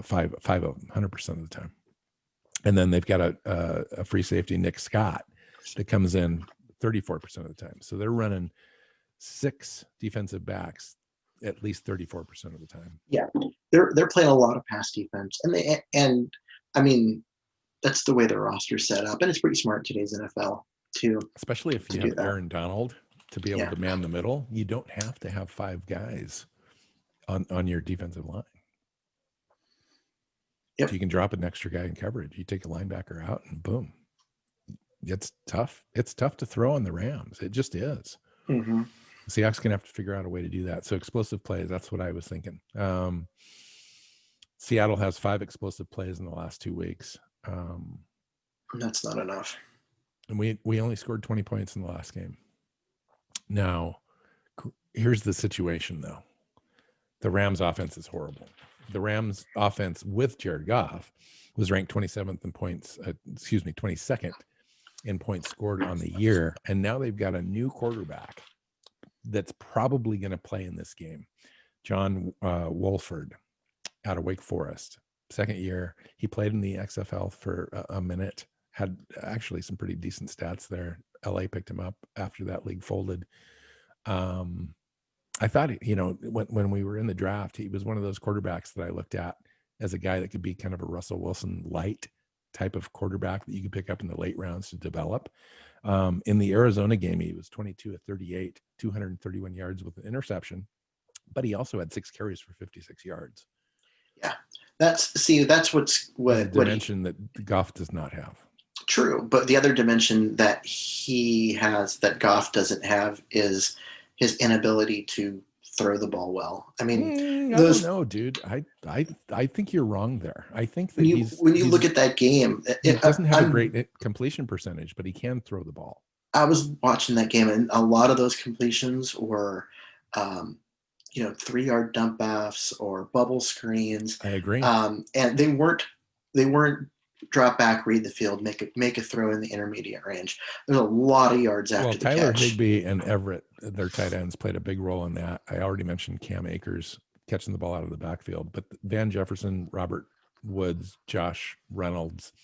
5 of them, 100% of the time. And then they've got a free safety, Nick Scott, that comes in 34% of the time. So they're running 6 defensive backs at least 34% of the time. Yeah, they're playing a lot of pass defense, and I mean, that's the way the roster's set up, and it's pretty smart in today's NFL too. Especially if you have Aaron Donald to be able to man the middle, you don't have to have 5 guys on your defensive line. Yep. If you can drop an extra guy in coverage, you take a linebacker out and boom. It's tough. It's tough to throw on the Rams. It just is. Mm-hmm. Seahawks going to have to figure out a way to do that. So explosive plays, that's what I was thinking. Seattle has 5 explosive plays in the last 2 weeks. That's not enough. And we only scored 20 points in the last game. Now, here's the situation, though. The Rams offense is horrible. The Rams offense with Jared Goff was ranked 27th in points, 22nd in points scored on the year. And now they've got a new quarterback that's probably going to play in this game. John Wolford out of Wake Forest, 2nd year. He played in the XFL for a minute, had actually some pretty decent stats there. LA picked him up after that league folded. I thought, when we were in the draft, he was one of those quarterbacks that I looked at as a guy that could be kind of a Russell Wilson light type of quarterback that you could pick up in the late rounds to develop. In the Arizona game, he was 22 of 38, 231 yards with an interception, but he also had 6 carries for 56 yards. Yeah, that's what dimension that Goff does not have. True, but the other dimension that he has that Goff doesn't have is his inability to throw the ball well. I mean, I don't know, dude. I think you're wrong there. I think that when you look at that game, he doesn't have a great completion percentage, but he can throw the ball. I was watching that game, and a lot of those completions were, 3-yard dump offs or bubble screens. I agree. And they weren't drop back, read the field, make a throw in the intermediate range. There's a lot of yards after the Tyler catch. Higbee and Everett, their tight ends, played a big role in that. I already mentioned Cam Akers catching the ball out of the backfield, but Van Jefferson, Robert Woods, Josh Reynolds,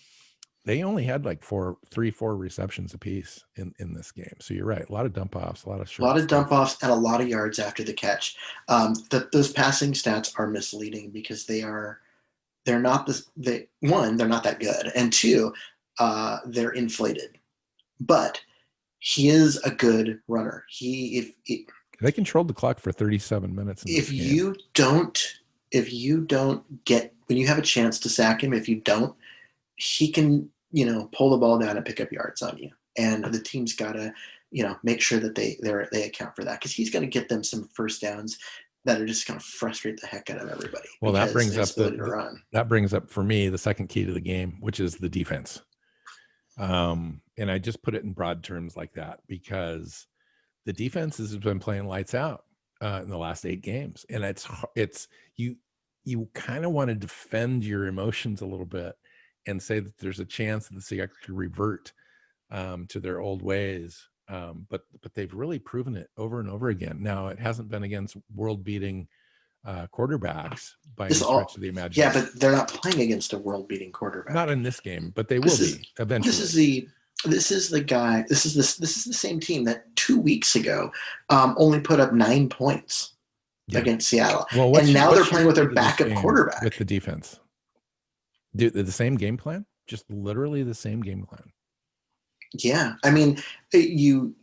they only had like 4 receptions apiece in this game. So you're right. A lot of dump offs, a lot of dump offs, and a lot of yards after the catch. Those passing stats are misleading because they're not they're not that good, and 2, they're inflated. But he is a good runner. They controlled the clock for 37 minutes in this game. If you don't get, when you have a chance to sack him, if you don't, he can, pull the ball down and pick up yards on you. And the team's got to, make sure that they account for that, because he's going to get them some first downs that are just going to frustrate the heck out of everybody. Well, that brings up for me the second key to the game, which is the defense. And I just put it in broad terms like that because the defense has been playing lights out in the last 8 games, and it's you kind of want to defend your emotions a little bit and say that there's a chance that the Seahawks could revert to their old ways. But they've really proven it over and over again. Now, it hasn't been against world-beating quarterbacks by any stretch of the imagination. Yeah, but they're not playing against a world-beating quarterback. Not in this game, but they will be eventually. This is the same team that 2 weeks ago only put up 9 points against Seattle. Well, and now they're playing with their backup quarterback. With the defense. The same game plan? Just literally the same game plan. Yeah. I mean, the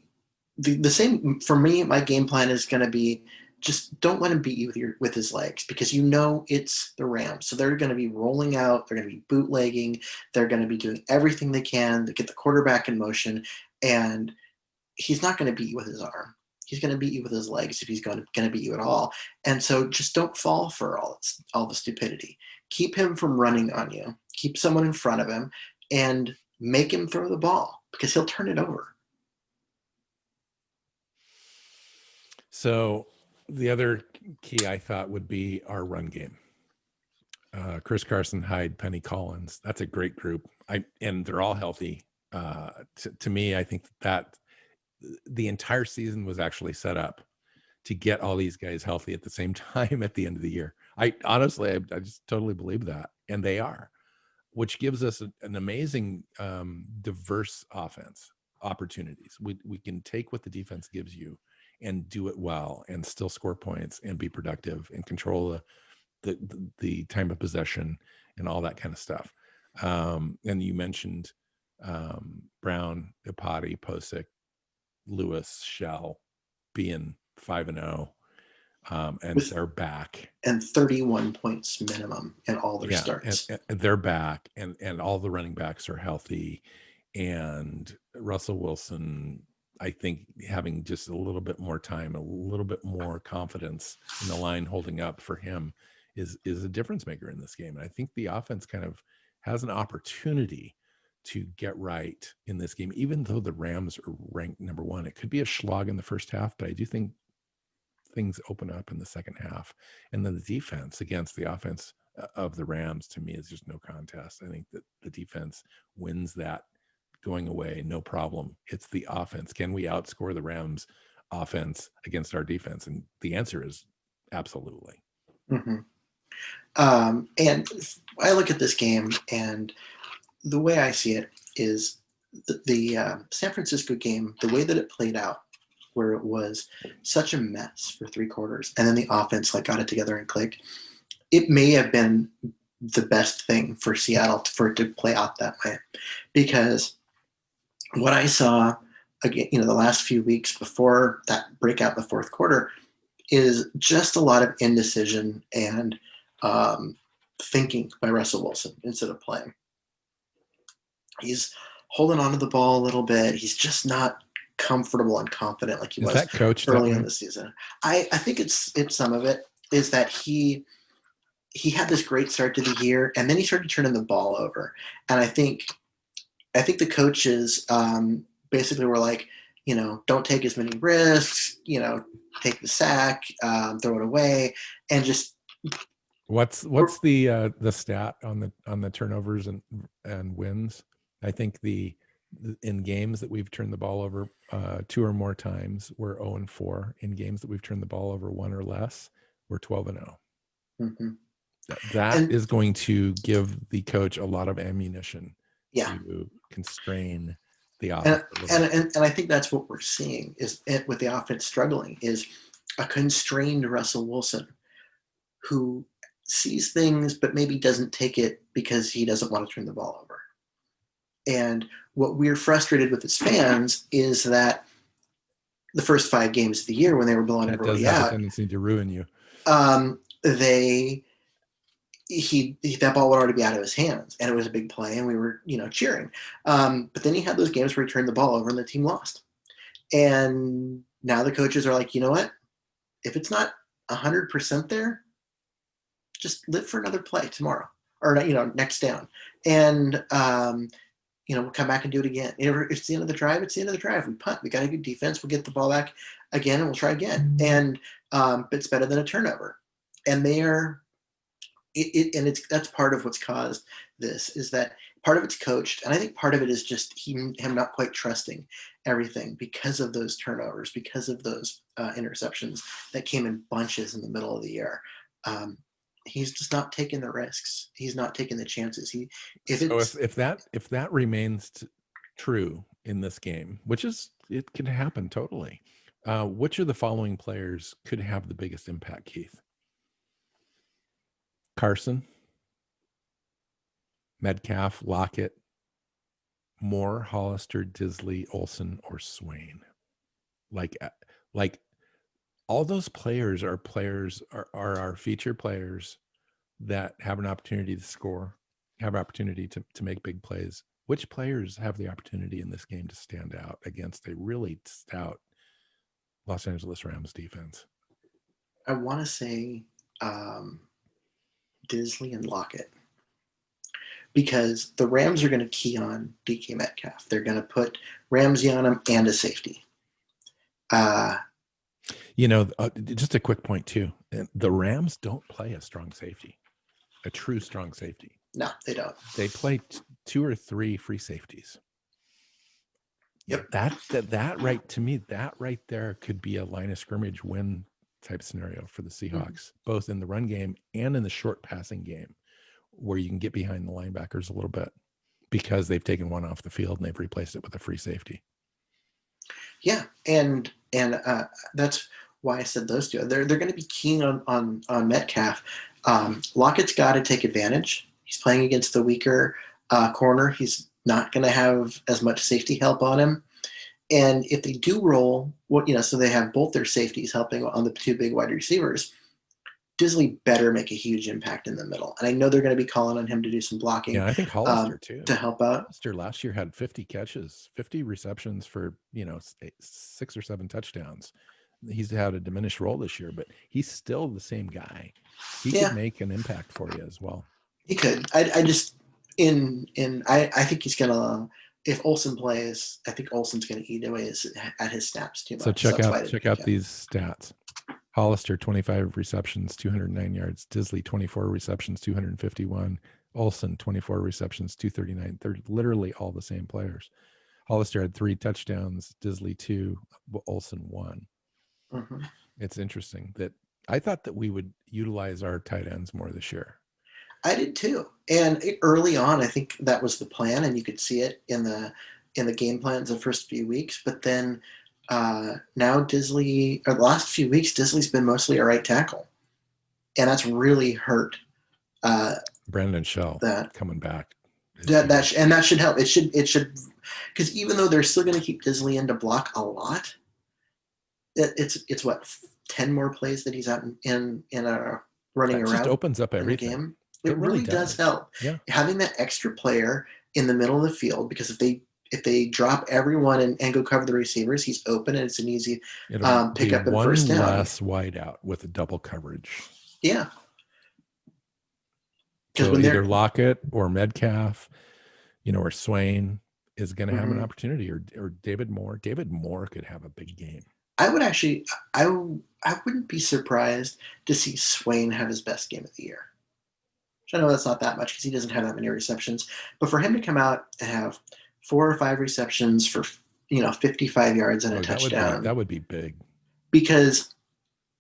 same for me. My game plan is going to be just don't let him beat you with his legs, because it's the Rams. So they're going to be rolling out. They're going to be bootlegging. They're going to be doing everything they can to get the quarterback in motion. And he's not going to beat you with his arm. He's going to beat you with his legs if he's going to beat you at all. And so just don't fall for all the stupidity. Keep him from running on you. Keep someone in front of him and make him throw the ball, because he'll turn it over. So the other key I thought would be our run game. Chris Carson, Hyde, Penny Collins. That's a great group. And they're all healthy. To me, I think that the entire season was actually set up to get all these guys healthy at the same time at the end of the year. I just totally believe that. And they are, which gives us an amazing, diverse offense opportunities. We can take what the defense gives you and do it well and still score points and be productive and control the time of possession and all that kind of stuff. And you mentioned Brown, Ipati, Posick, Lewis, Shell being 5-0, and they're back. And 31 points minimum in all their starts. And they're back, and all the running backs are healthy. And Russell Wilson, I think, having just a little bit more time, a little bit more confidence in the line holding up for him is a difference maker in this game. And I think the offense kind of has an opportunity to get right in this game, even though the Rams are ranked number 1. It could be a slog in the first half, but I do think things open up in the second half. And then the defense against the offense of the Rams, to me, is just no contest. I think that the defense wins that going away, no problem. It's the offense. Can we outscore the Rams offense against our defense? And the answer is absolutely. Mm-hmm. And I look at this game, and the way I see it is the San Francisco game, the way that it played out, where it was such a mess for 3 quarters, and then the offense got it together and clicked. It may have been the best thing for Seattle for it to play out that way, because what I saw again, the last few weeks before that breakout in the fourth quarter, is just a lot of indecision and thinking by Russell Wilson instead of playing. He's holding on to the ball a little bit. He's just not comfortable and confident like he was early in the season. I think it's some of it is that he had this great start to the year, and then he started turning the ball over. And I think the coaches basically were like, don't take as many risks, take the sack, throw it away, and just. What's the stat on the turnovers and wins? I think in games that we've turned the ball over 2 or more times, we're 0-4. In games that we've turned the ball over 1 or less, we're 12-0. Mm-hmm. That is going to give the coach a lot of ammunition to constrain the offense. And I think that's what we're seeing is with the offense struggling is a constrained Russell Wilson who sees things but maybe doesn't take it because he doesn't want to turn the ball over. And what we're frustrated with as fans is that the first 5 games of the year when they were blowing everybody does have out. a tendency to ruin you. That ball would already be out of his hands, and it was a big play, and we were, cheering. But then he had those games where he turned the ball over and the team lost. And now the coaches are like, you know what? If it's not 100% there, just live for another play tomorrow or, next down. And, we'll come back and do it again. If it's the end of the drive, it's the end of the drive. We punt. We got a good defense. We'll get the ball back again, and we'll try again. And it's better than a turnover. And that's part of what's caused this, is that part of it's coached. And I think part of it is just him not quite trusting everything because of those turnovers, because of those interceptions that came in bunches in the middle of the year. He's just not taking the risks. He's not taking the chances. If that remains true in this game, which it can happen totally. Which of the following players could have the biggest impact, Keith? Carson, Metcalf, Lockett, Moore, Hollister, Disley, Olsen, or Swain. Like all those players are our feature players that have an opportunity to score, have an opportunity to make big plays. Which players have the opportunity in this game to stand out against a really stout Los Angeles Rams defense? I want to say Disley and Lockett, because the Rams are going to key on DK Metcalf. They're going to put Ramsey on him and a safety. Just a quick point too. The Rams don't play a strong safety, a true strong safety. No, they don't. They play 2 or 3 free safeties. Yep. That right there could be a line of scrimmage win type scenario for the Seahawks, both in the run game and in the short passing game, where you can get behind the linebackers a little bit because they've taken one off the field and they've replaced it with a free safety. Yeah, and that's why I said those two. They're going to be keen on Metcalf. Lockett's got to take advantage. He's playing against the weaker corner. He's not going to have as much safety help on him. And if they do roll, so they have both their safeties helping on the 2 big wide receivers, Disley better make a huge impact in the middle. And I know they're going to be calling on him to do some blocking. Yeah, I think Hollister too. To help out. Hollister last year had 50 catches, 50 receptions for, 6 or 7 touchdowns. He's had a diminished role this year, but he's still the same guy. He could make an impact for you as well. He could. I just I think he's gonna. If Olsen plays, I think Olsen's gonna eat away at his snaps too much. So check out these stats. Hollister 25 receptions, 209 yards. Disley 24 receptions, 251. Olsen 24 receptions, 239. They're literally all the same players. Hollister had 3 touchdowns. Disley 2. Olsen 1. Mm-hmm. It's interesting that I thought that we would utilize our tight ends more this year. I did too. And early on, I think that was the plan, and you could see it in the game plans the first few weeks. But then now the last few weeks, Disley's been mostly a right tackle, and that's really hurt. Brandon Shell coming back. That should help. It should because even though they're still going to keep Disley in to block a lot, it's what 10 more plays that he's out in a running around. Just opens up everything. Game. It really does help. Yeah. Having that extra player in the middle of the field, because if they drop everyone and go cover the receivers, he's open and it's an easy pick up and first down. One less wide out with a double coverage. Yeah. So either Lockett or Metcalf, or Swain is going to have an opportunity, or David Moore. David Moore could have a big game. I would actually, I wouldn't be surprised to see Swain have his best game of the year. Which I know that's not that much because he doesn't have that many receptions. But for him to come out and have 4 or 5 receptions for 55 yards and a touchdown, that would be big. Because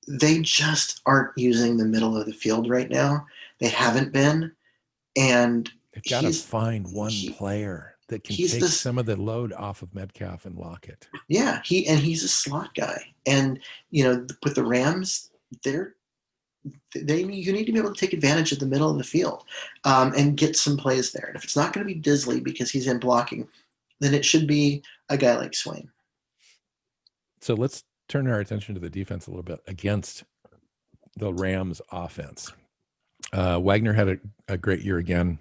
they just aren't using the middle of the field right now. They haven't been, and they've got to find one player that can take some of the load off of Metcalf and Lockett. Yeah, he's a slot guy, and with the Rams, you need to be able to take advantage of the middle of the field and get some plays there. And if it's not going to be Disley because he's in blocking, then it should be a guy like Swain. So let's turn our attention to the defense a little bit against the Rams offense. Wagner had a great year again,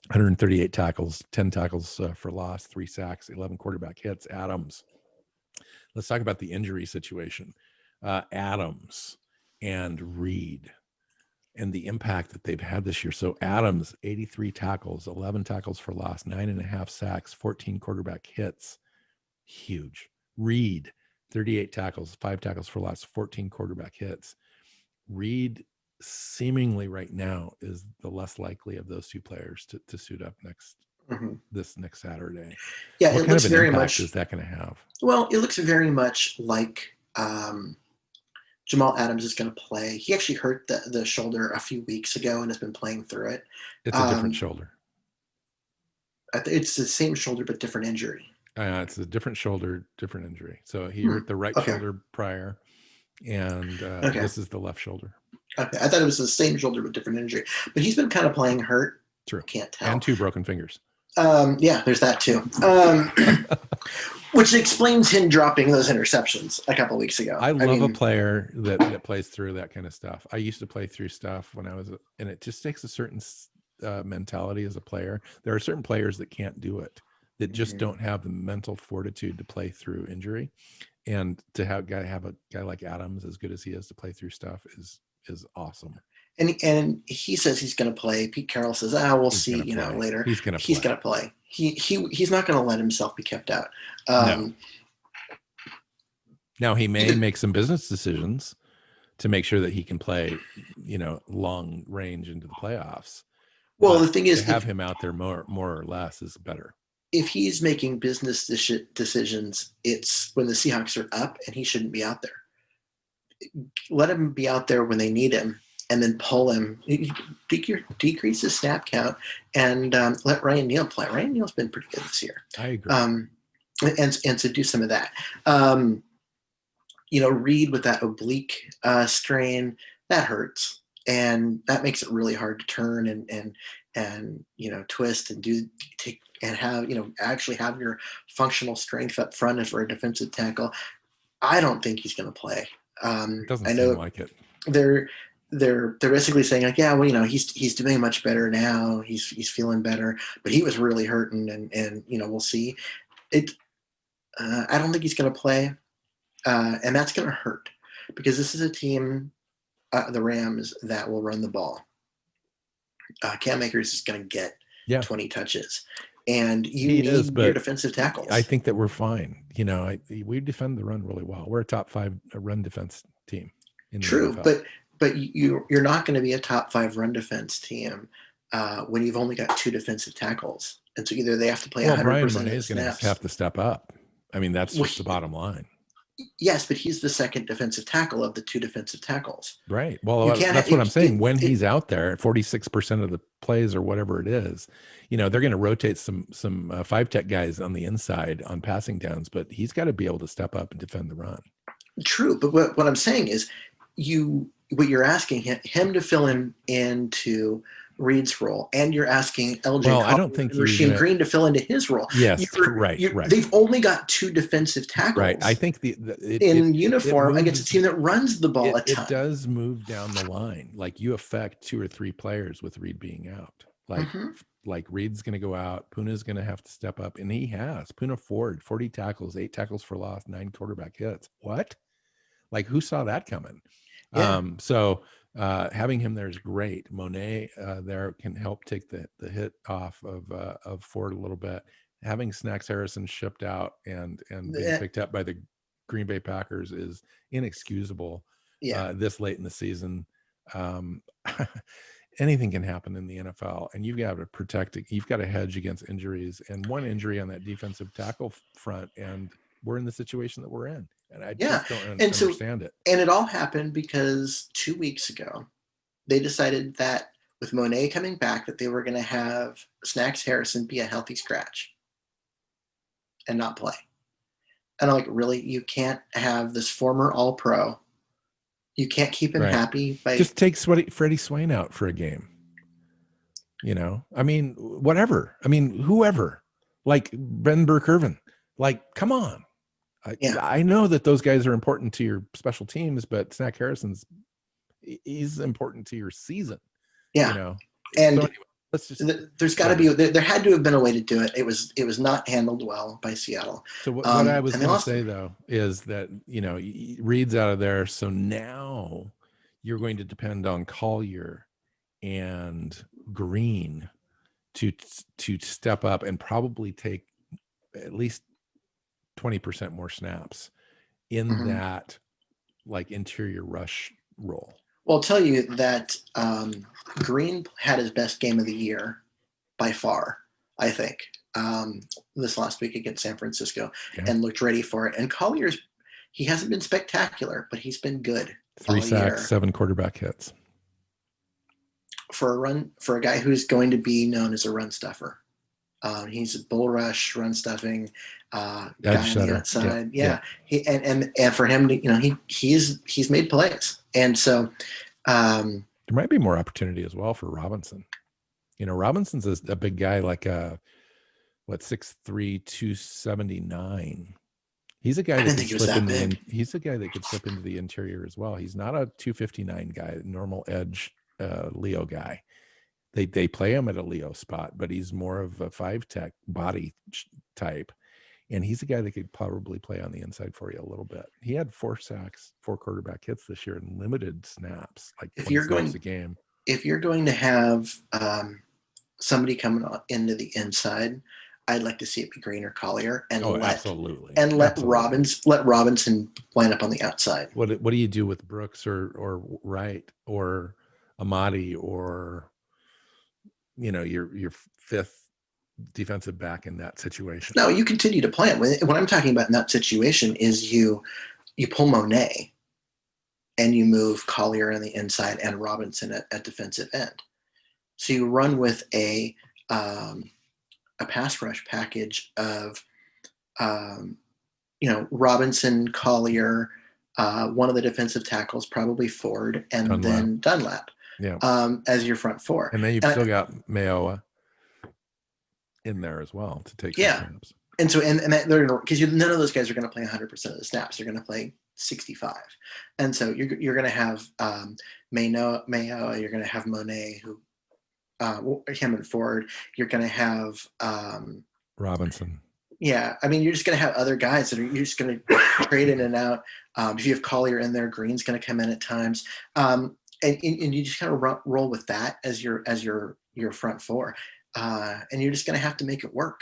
138 tackles, 10 tackles for loss, 3 sacks, 11 quarterback hits. Adams. Let's talk about the injury situation. Adams and Reed and the impact that they've had this year. So Adams, 83 tackles, 11 tackles for loss, 9.5 sacks, 14 quarterback hits. Huge. Reed, 38 tackles, 5 tackles for loss, 14 quarterback hits. Reed seemingly right now is the less likely of those 2 players to suit up this next Saturday. Yeah, what it kind looks of an very impact much. is that going to have? Well, it looks very much like Jamal Adams is going to play. He actually hurt the shoulder a few weeks ago and has been playing through it. It's a different shoulder. It's the same shoulder, but different injury. It's a different shoulder, different injury. So he hurt the right shoulder prior, and this is the left shoulder. Okay, I thought it was the same shoulder but different injury. But he's been kind of playing hurt. True. Can't tell. And 2 broken fingers. Yeah, there's that too. Which explains him dropping those interceptions a couple of weeks ago. I love a player that plays through that kind of stuff. I used to play through stuff when I was, and it just takes a certain mentality as a player. There are certain players that can't do it, that just don't have the mental fortitude to play through injury. And to have a guy like Adams, as good as he is, to play through stuff is awesome. And he says he's going to play. Pete Carroll says, we'll see, later. He's going to play. He's not going to let himself be kept out. No. Now he may make some business decisions to make sure that he can play, long range into the playoffs. Well, the thing is, to have him out there more or less is better. If he's making business decisions, it's when the Seahawks are up and he shouldn't be out there. Let him be out there when they need him, and then pull him, decrease his snap count, and let Ryan Neal play. Ryan Neal's been pretty good this year. I agree. And so do some of that. Reed with that oblique strain, that hurts, and that makes it really hard to turn and twist and actually have your functional strength up front as for a defensive tackle. I don't think he's going to play. Doesn't seem like it. They're basically saying like, he's doing much better now. He's feeling better, but he was really hurting, and we'll see. I don't think he's going to play, and that's going to hurt because this is a team, the Rams, that will run the ball. Cam Akers is going to get 20 touches. And you need your defensive tackles. I think that we're fine. We defend the run really well. We're a top 5 run defense team. True, NFL. but you're not going to be a top 5 run defense team when you've only got 2 defensive tackles. And so either they have to play 100% Brian of Monet the is going snaps. to have to step up. I mean, that's just the bottom line. Yes, but he's the second defensive tackle of the 2 defensive tackles. Right. Well, that's what I'm saying. When he's out there, 46% of the plays or whatever it is, they're going to rotate some 5-tech guys on the inside on passing downs, but he's got to be able to step up and defend the run. True. But what I'm saying is what you're asking him to fill into Reed's role, and you're asking LJ I don't think Rasheem Green to fill into his role. Yes, right. They've only got 2 defensive tackles. Right. I think in uniform against a team that runs the ball a ton. It does move down the line. Like you affect 2 or 3 players with Reed being out. Like Reed's going to go out. Puna's going to have to step up, and he has. Puna Ford, 40 tackles, 8 tackles for loss, 9 quarterback hits. What? Like who saw that coming? Yeah. Having him there is great. Monet there can help take the hit off of Ford a little bit. Having Snacks Harrison shipped out and being picked up by the Green Bay Packers is inexcusable. This late in the season. Anything can happen in the NFL, and you've got to protect it. You've got to hedge against injuries, and one injury on that defensive tackle front, and we're in the situation that we're in. And I just don't understand it. And it all happened because 2 weeks ago, they decided that with Monet coming back, that they were going to have Snacks Harrison be a healthy scratch and not play. And I'm like, really? You can't have this former All-Pro. You can't keep him happy by just take Freddie Swain out for a game. I mean, whatever. I mean, whoever, like Ben Burke-Irvin, like, come on. I know that those guys are important to your special teams, but Snack Harrison's he's important to your season. Yeah. So And anyway, let's just. There's got to be. There had to have been a way to do it. It was not handled well by Seattle. So what I was going to say though is that Reed's out of there, so now you're going to depend on Collier and Green to step up and probably take at least 20% more snaps in that like interior rush role. Well, I'll tell you that Green had his best game of the year by far, I think, this last week against San Francisco, and looked ready for it. And Collier's, he hasn't been spectacular, but he's been good. 3 sacks, 7 quarterback hits. For a guy who's going to be known as a run stuffer. He's a bull rush, run stuffing guy on the outside. Yeah. He and for him to, he's made plays. And so there might be more opportunity as well for Robinson. Robinson's a big guy, like 6'3", 279. He's a guy that could slip into he's a guy that could slip into the interior as well. He's not a 259 guy, normal edge Leo guy. They play him at a Leo spot, but he's more of a 5-tech body type. And he's a guy that could probably play on the inside for you a little bit. He had 4 sacks, 4 quarterback hits this year in limited snaps, like if you're going a game. If you're going to have somebody coming into the inside, I'd like to see it be Green or Collier, and let Robinson line up on the outside. What do you do with Brooks or Wright or Amadi or your 5th defensive back in that situation? No, you continue to play him. What I'm talking about in that situation is you pull Monet and you move Collier on the inside and Robinson at defensive end. So you run with a pass rush package of Robinson, Collier, one of the defensive tackles, probably Ford, and then Dunlap. Yeah. As your front 4. And then you've still got Mayoa in there as well to take snaps. And so they're because none of those guys are going to play 100% of the snaps. They're going to play 65. And so you're going to have Mayo, you're going to have Monet, who him and Ford. You're going to have Robinson. Yeah, I mean, you're just going to have other guys that you're just going to trade in and out. If you have Collier in there, Green's going to come in at times. And you just kind of roll with that as your front 4, and you're just going to have to make it work.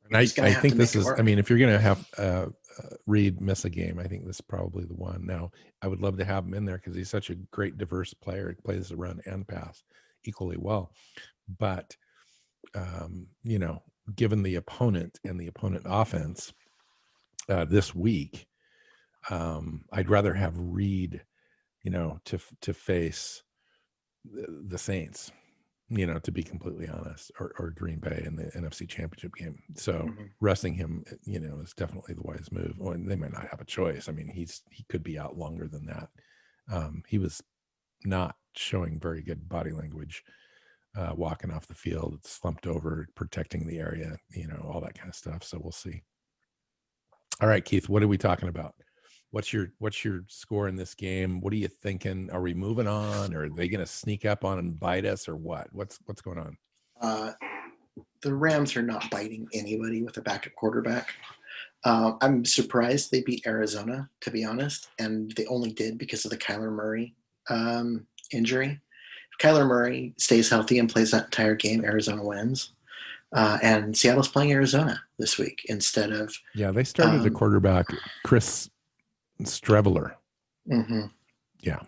And I think this is. I mean, if you're going to have Reed miss a game, I think this is probably the one. Now, I would love to have him in there because he's such a great, diverse player. He plays the run and pass equally well. But given the opponent and the opponent offense this week, I'd rather have Reed. To face the Saints, to be completely honest, or Green Bay in the NFC Championship game. So resting him, is definitely the wise move. Or they might not have a choice. I mean, he could be out longer than that. He was not showing very good body language, walking off the field, slumped over, protecting the area, all that kind of stuff. So we'll see. All right, Keith, what are we talking about? What's your score in this game? What are you thinking? Are we moving on, or are they going to sneak up on and bite us, or what? What's going on? The Rams are not biting anybody with a backup quarterback. I'm surprised they beat Arizona, to be honest, and they only did because of the Kyler Murray injury. If Kyler Murray stays healthy and plays that entire game, Arizona wins. And Seattle's playing Arizona this week instead of they started the quarterback Chris Streveler. Yeah.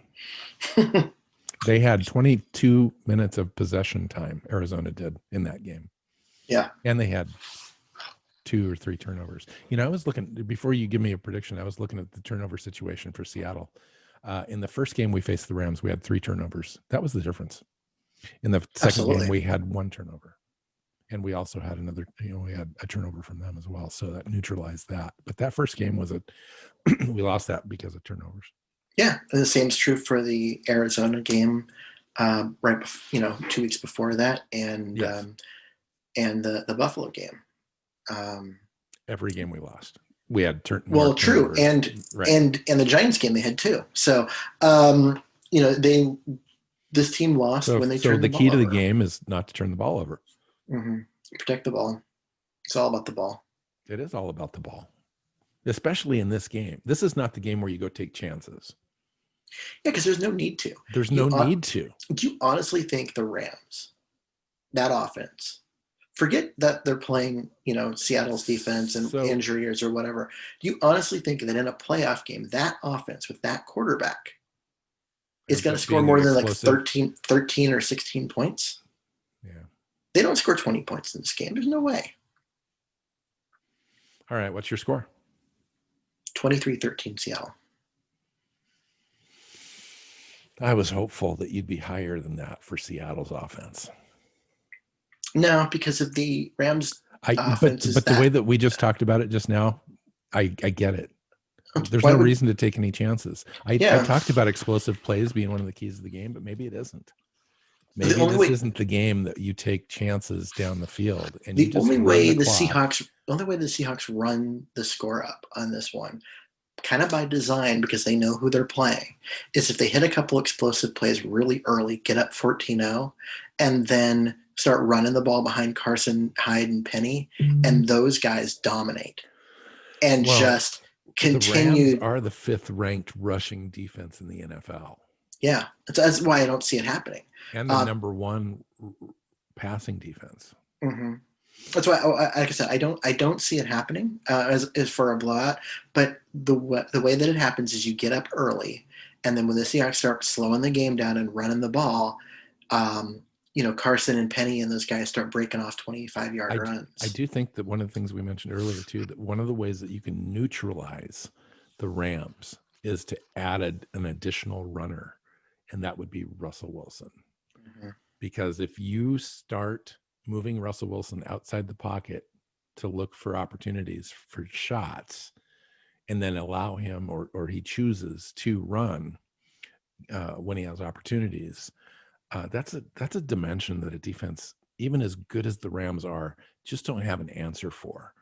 They had 22 minutes of possession time, Arizona did, in that game. Yeah. And they had 2 or 3 turnovers. I was looking, before you give me a prediction, I was looking at the turnover situation for Seattle. In the first game we faced the Rams, we had 3 turnovers. That was the difference. In the second game, we had 1 turnover. And we also had another, we had a turnover from them as well. So that neutralized that. But that first game was we lost that because of turnovers. Yeah. And the same is true for the Arizona game, 2 weeks before that. And, and the Buffalo game. Every game we lost. we had true, and right. and the Giants game they had too. So this team lost when they turned the ball over. So the key to the game is not to turn the ball over. Mm-hmm. Protect the ball. It's all about the ball. It is all about the ball, especially in this game. This is not the game where you go take chances. Yeah, because there's no need to. There's no need to. Do you honestly think the Rams, that offense, forget that they're playing, Seattle's defense and injuries or whatever. Do you honestly think that in a playoff game, that offense with that quarterback is going to score more than like 13 or 16 points? Yeah. They don't score 20 points in this game. There's no way. All right. What's your score? 23-13 Seattle. I was hopeful that you'd be higher than that for Seattle's offense. No, because of the Rams' offense. But the way that we just talked about it just now, I get it. There's no reason to take any chances. I talked about explosive plays being one of the keys of the game, but maybe it isn't. Maybe this isn't the game that you take chances down the field. And the only way the Seahawks run the score up on this one, kind of by design because they know who they're playing, is if they hit a couple explosive plays really early, get up 14-0, and then start running the ball behind Carson, Hyde, and Penny, and those guys dominate. And just continue. The Rams are the 5th ranked rushing defense in the NFL. Yeah, that's why I don't see it happening. And the number 1 passing defense. Mm-hmm. That's why, like I said, I don't see it happening as for a blowout. But the way that it happens is you get up early, and then when the Seahawks start slowing the game down and running the ball, Carson and Penny and those guys start breaking off 25-yard runs. I do think that one of the things we mentioned earlier too, that one of the ways that you can neutralize the Rams is to add an additional runner, and that would be Russell Wilson. Mm-hmm. Because if you start moving Russell Wilson outside the pocket to look for opportunities for shots, and then allow him or he chooses to run when he has opportunities, that's a dimension that a defense, even as good as the Rams are, just don't have an answer for.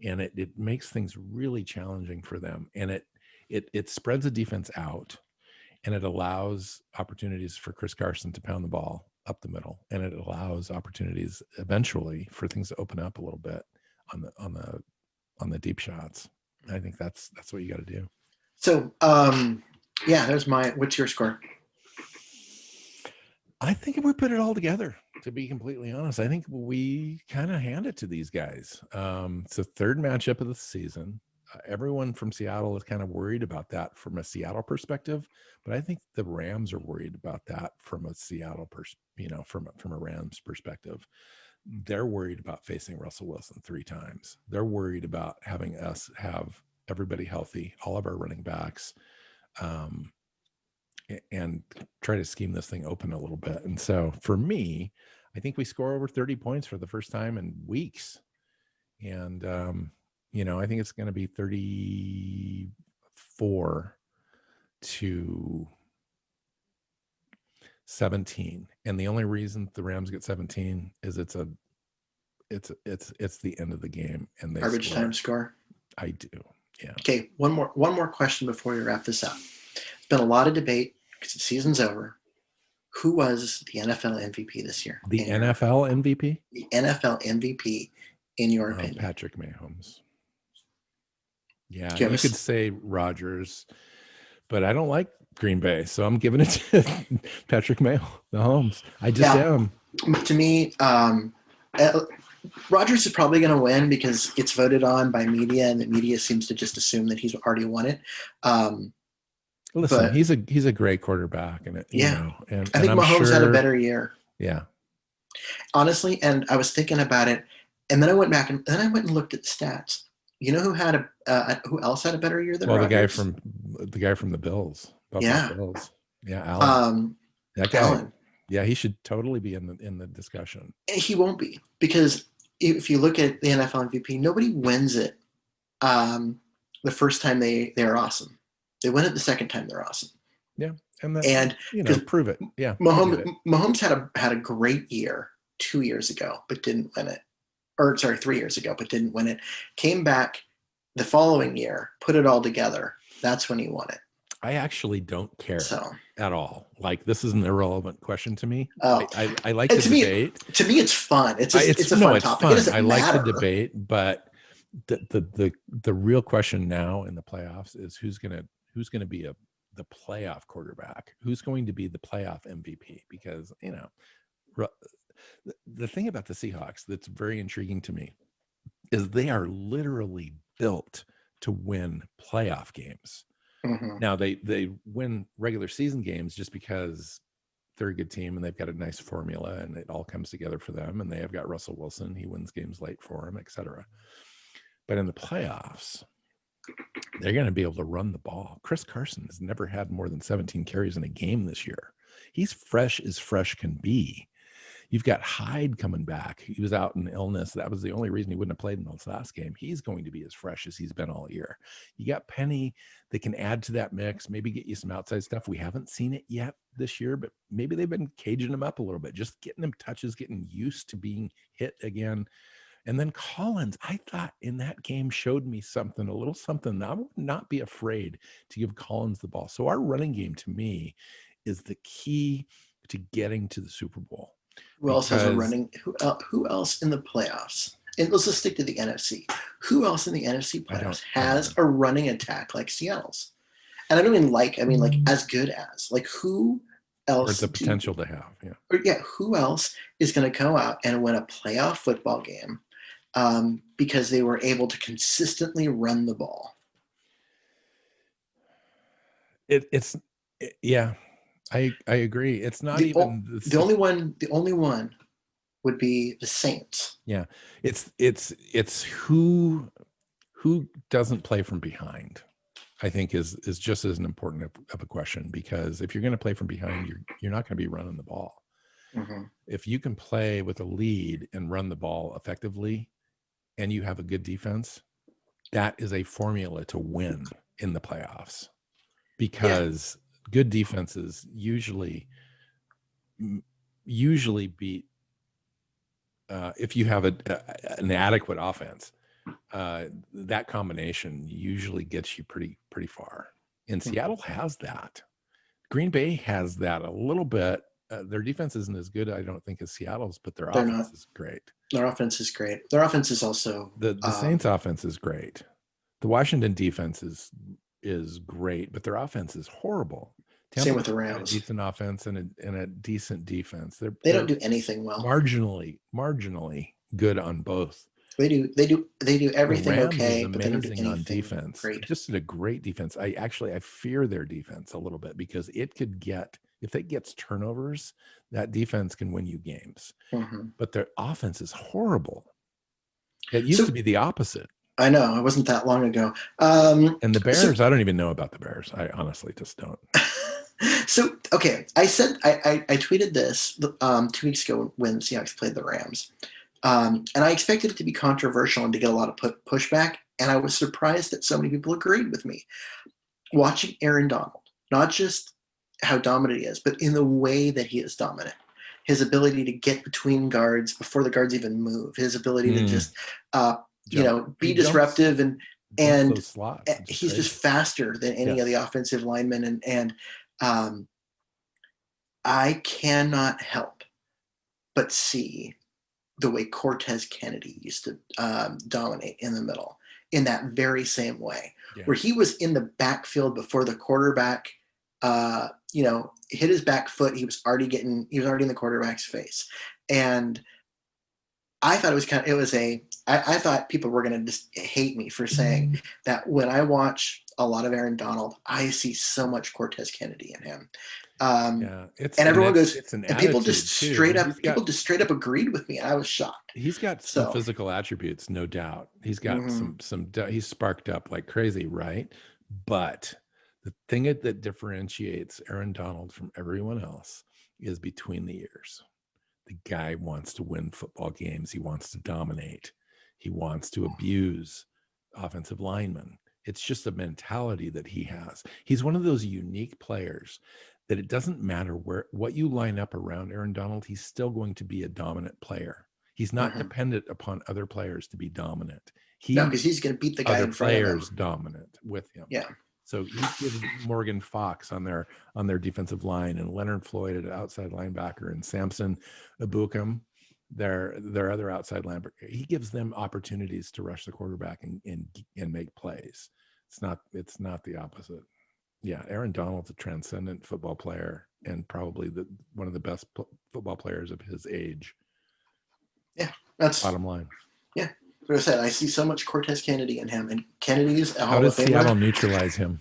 And it makes things really challenging for them. And it spreads the defense out, and it allows opportunities for Chris Carson to pound the ball up the middle, and it allows opportunities eventually for things to open up a little bit on the deep shots. And I think that's what you got to do. So what's your score? I think if we put it all together, to be completely honest, I think we kind of hand it to these guys. It's the 3rd matchup of the season. Everyone from Seattle is kind of worried about that from a Seattle perspective, but I think the Rams are worried about that from a Seattle from a Rams perspective. They're worried about facing Russell Wilson 3 times. They're worried about having us have everybody healthy, all of our running backs, and try to scheme this thing open a little bit. And so for me, I think we score over 30 points for the first time in weeks. And, I think it's going to be 34-17. And the only reason the Rams get 17 is it's the end of the game, and they garbage time score. I do. Yeah. Okay. One more question before we wrap this up. There's been a lot of debate because the season's over. Who was the NFL MVP this year? The NFL MVP? The NFL MVP, in your opinion? Patrick Mahomes. Yeah, you could say Rodgers, but I don't like Green Bay, so I'm giving it to Patrick Mahomes. I just am. To me, Rodgers is probably going to win because it's voted on by media, and the media seems to just assume that he's already won it. Listen, he's a great quarterback, and and I think Mahomes had a better year. Yeah, honestly, and I was thinking about it, and then I went back and looked at the stats. You know who else had a better year than Rodgers? the guy from the Bills. Bills. Yeah, Allen. That guy. Allen. Yeah, he should totally be in the discussion. And he won't be, because if you look at the NFL MVP, nobody wins it the first time they are awesome. They win it the second time they're awesome. Yeah, and prove it. Yeah, Mahomes had a great year 2 years ago, but didn't win it. Or sorry, 3 years ago, but didn't win it. Came back the following year, put it all together, that's when he won it. I actually don't care So, at all. Like, this is an irrelevant question to me. oh, I like the debate. To me, it's fun. It's a fun topic. Fun. It doesn't I like matter. the debate, but the real question now in the playoffs is who's gonna be the playoff quarterback? Who's going to be the playoff MVP? Because the thing about the Seahawks that's very intriguing to me is they are literally built to win playoff games. Mm-hmm. Now they win regular season games just because they're a good team and they've got a nice formula and it all comes together for them. And they have got Russell Wilson. He wins games late for them, etc. But in the playoffs, they're going to be able to run the ball. Chris Carson has never had more than 17 carries in a game this year. He's fresh as fresh can be. You've got Hyde coming back. He was out in illness. That was the only reason he wouldn't have played in this last game. He's going to be as fresh as he's been all year. You got Penny that can add to that mix, maybe get you some outside stuff. We haven't seen it yet this year, but maybe they've been caging him up a little bit, just getting him touches, getting used to being hit again. And then Collins, I thought in that game showed me something, a little something. I would not be afraid to give Collins the ball. So our running game to me is the key to getting to the Super Bowl. Who else has a running? Who else in the playoffs? And let's just stick to the NFC. Who else in the NFC playoffs has a running attack like Seattle's? And I don't mean like as good as. Like who else? Or the potential to have, yeah. Or who else is going to go out and win a playoff football game because they were able to consistently run the ball? I agree. It's not the only one would be the Saints. Yeah. It's who doesn't play from behind, I think is just as important of a question, because if you're going to play from behind, you're not going to be running the ball. Mm-hmm. If you can play with a lead and run the ball effectively and you have a good defense, that is a formula to win in the playoffs, because good defenses usually beat if you have an adequate offense. That combination usually gets you pretty far. And Seattle has that. Green Bay has that a little bit. Their defense isn't as good, I don't think, as Seattle's, but their offense is great. Their offense is great. Their offense is also the Saints' offense is great. The Washington defense is great, but their offense is horrible. Same with the Rams. A decent offense and a decent defense. They don't do anything well. Marginally good on both. They do everything okay, but they don't do anything on defense. Great. Just did a great defense. I fear their defense a little bit, because if it gets turnovers, that defense can win you games. Mm-hmm. But their offense is horrible. It used to be the opposite. I know. It wasn't that long ago. And the Bears, I don't even know about the Bears. I honestly just don't. So, okay, I tweeted this 2 weeks ago when the Seahawks played the Rams. And I expected it to be controversial and to get a lot of pushback. And I was surprised that so many people agreed with me. Watching Aaron Donald, not just how dominant he is, but in the way that he is dominant. His ability to get between guards before the guards even move. His ability to just, be disruptive and he's just faster than any of the offensive linemen. And I cannot help but see the way Cortez Kennedy used to dominate in the middle in that very same way, where he was in the backfield before the quarterback, hit his back foot. He was already in the quarterback's face. And I thought I thought people were going to just hate me for saying that when I watch a lot of Aaron Donald, I see so much Cortez Kennedy in him. And everyone goes, and people just straight up agreed with me. And I was shocked. He's got some physical attributes, no doubt. He's got he's sparked up like crazy, right? But the thing that differentiates Aaron Donald from everyone else is between the ears. The guy wants to win football games. He wants to dominate. He wants to abuse offensive linemen. It's just a mentality that he has. He's one of those unique players that it doesn't matter what you line up around Aaron Donald, he's still going to be a dominant player. He's not dependent upon other players to be dominant. No, because he's going to beat the guy in front of him. Players dominant with him. Yeah. So he gives Morgan Fox on their defensive line, and Leonard Floyd at outside linebacker, and Samson Abukum, their other outside linebacker. He gives them opportunities to rush the quarterback and make plays. It's not the opposite. Yeah, Aaron Donald's a transcendent football player and probably one of the best football players of his age. Yeah, that's bottom line. Yeah. Like I said, I see so much Cortez Kennedy in him, and Kennedy's a How Hall does of Famer. Seattle neutralize him?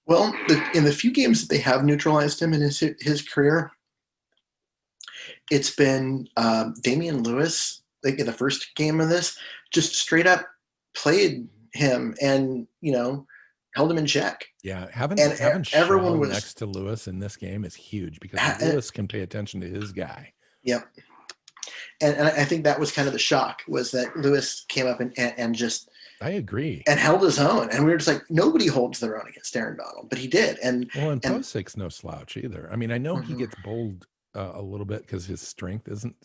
Well, in the few games that they have neutralized him in his career, it's been Damian Lewis, like in the first game of this, just straight up played him and, held him in check. Yeah, having everyone was next to Lewis in this game is huge because Lewis can pay attention to his guy. Yep. And I think that was kind of the shock, was that Lewis came up and just I agree. And held his own. And we were just like, nobody holds their own against Aaron Donald, but he did. And Posey's no slouch either. I mean, I know he gets bowled a little bit because his strength isn't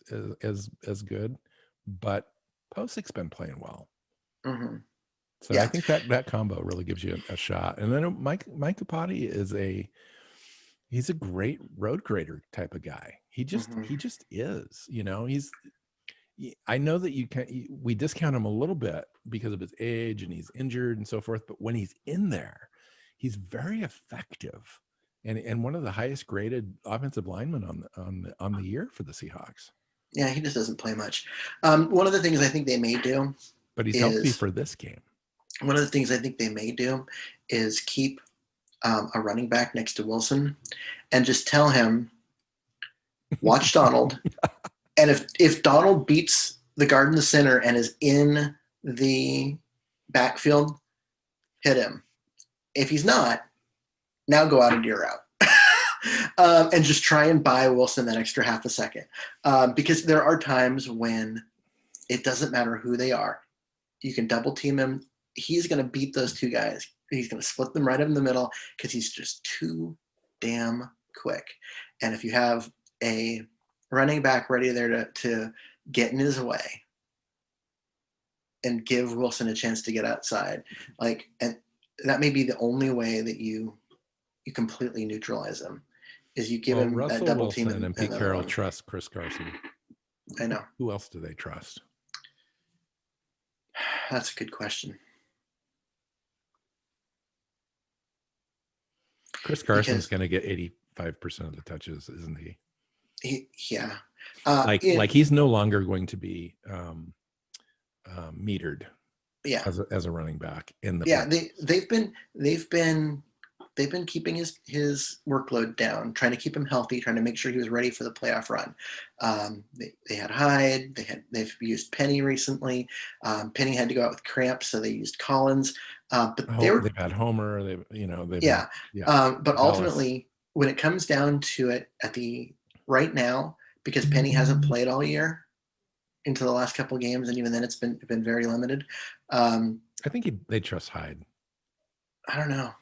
as good, but Posey's been playing well. Mm-hmm. So yeah. I think that combo really gives you a shot. And then Mike Upati he's a great road grader type of guy. He just is, I know that we discount him a little bit because of his age and he's injured and so forth, but when he's in there, he's very effective and one of the highest graded offensive linemen on the year for the Seahawks. Yeah, he just doesn't play much. One of the things I think they may do, but he's healthy for this game. One of the things I think they may do is keep a running back next to Wilson and just tell him, watch Donald. And if Donald beats the guard in the center and is in the backfield, hit him. If he's not, now go out and your route. And just try and buy Wilson that extra half a second. Because there are times when it doesn't matter who they are. You can double team him. He's going to beat those two guys. He's going to split them right up in the middle because he's just too damn quick. And if you have a running back ready there to get in his way and give Wilson a chance to get outside, and that may be the only way that you completely neutralize him, is you give him Russell that double Wilson team. And Pete Carroll trust Chris Carson. I know. Who else do they trust? That's a good question. Chris Carson's going to get 85% of the touches, isn't he? Yeah. He's no longer going to be metered. Yeah. As a running back in the they've been keeping his workload down, trying to keep him healthy, trying to make sure he was ready for the playoff run. They had Hyde, they've used Penny recently. Penny had to go out with cramps, so they used Collins. But they've had Homer. But ultimately, when it comes down to it, right now, because Penny hasn't played all year into the last couple of games, and even then it's been very limited. I think they trust Hyde. I don't know.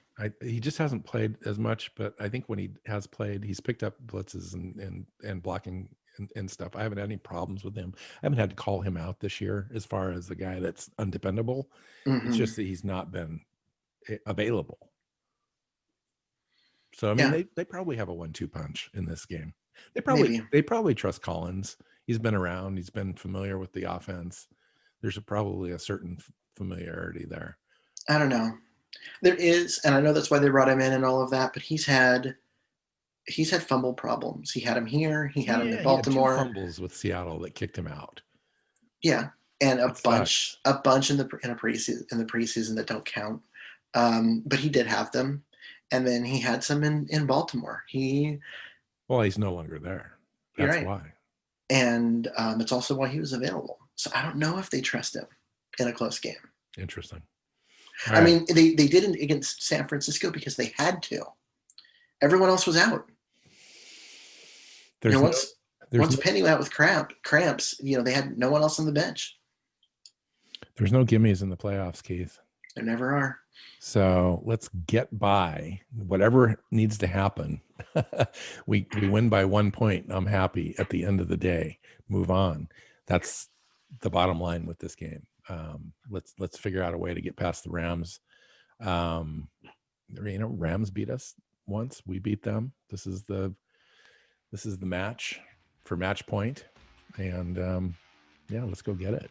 He just hasn't played as much, but I think when he has played, he's picked up blitzes and blocking and stuff. I haven't had any problems with him. I haven't had to call him out this year as far as the guy that's undependable. Mm-hmm. It's just that he's not been available. So, I mean, they probably have a 1-2 punch in this game. They probably trust Collins. He's been around. He's been familiar with the offense. There's probably a certain familiarity there. I don't know. There is, and I know that's why they brought him in and all of that, but he's had fumble problems. He had him here. He had him in Baltimore. He had 2 fumbles with Seattle that kicked him out. Yeah, and a bunch in the preseason that don't count. But he did have them, and then he had some in Baltimore. He's no longer there. That's right. Why. And it's also why he was available. So I don't know if they trust him in a close game. Interesting. I mean, they didn't against San Francisco because they had to. Everyone else was out. Once Penny went out with cramps, they had no one else on the bench. There's no gimmies in the playoffs, Keith. There never are. So let's get by whatever needs to happen. We win by 1 point. I'm happy at the end of the day. Move on. That's the bottom line with this game. let's figure out a way to get past the Rams. Rams beat us once. We beat them. This is the match for match point. And let's go get it.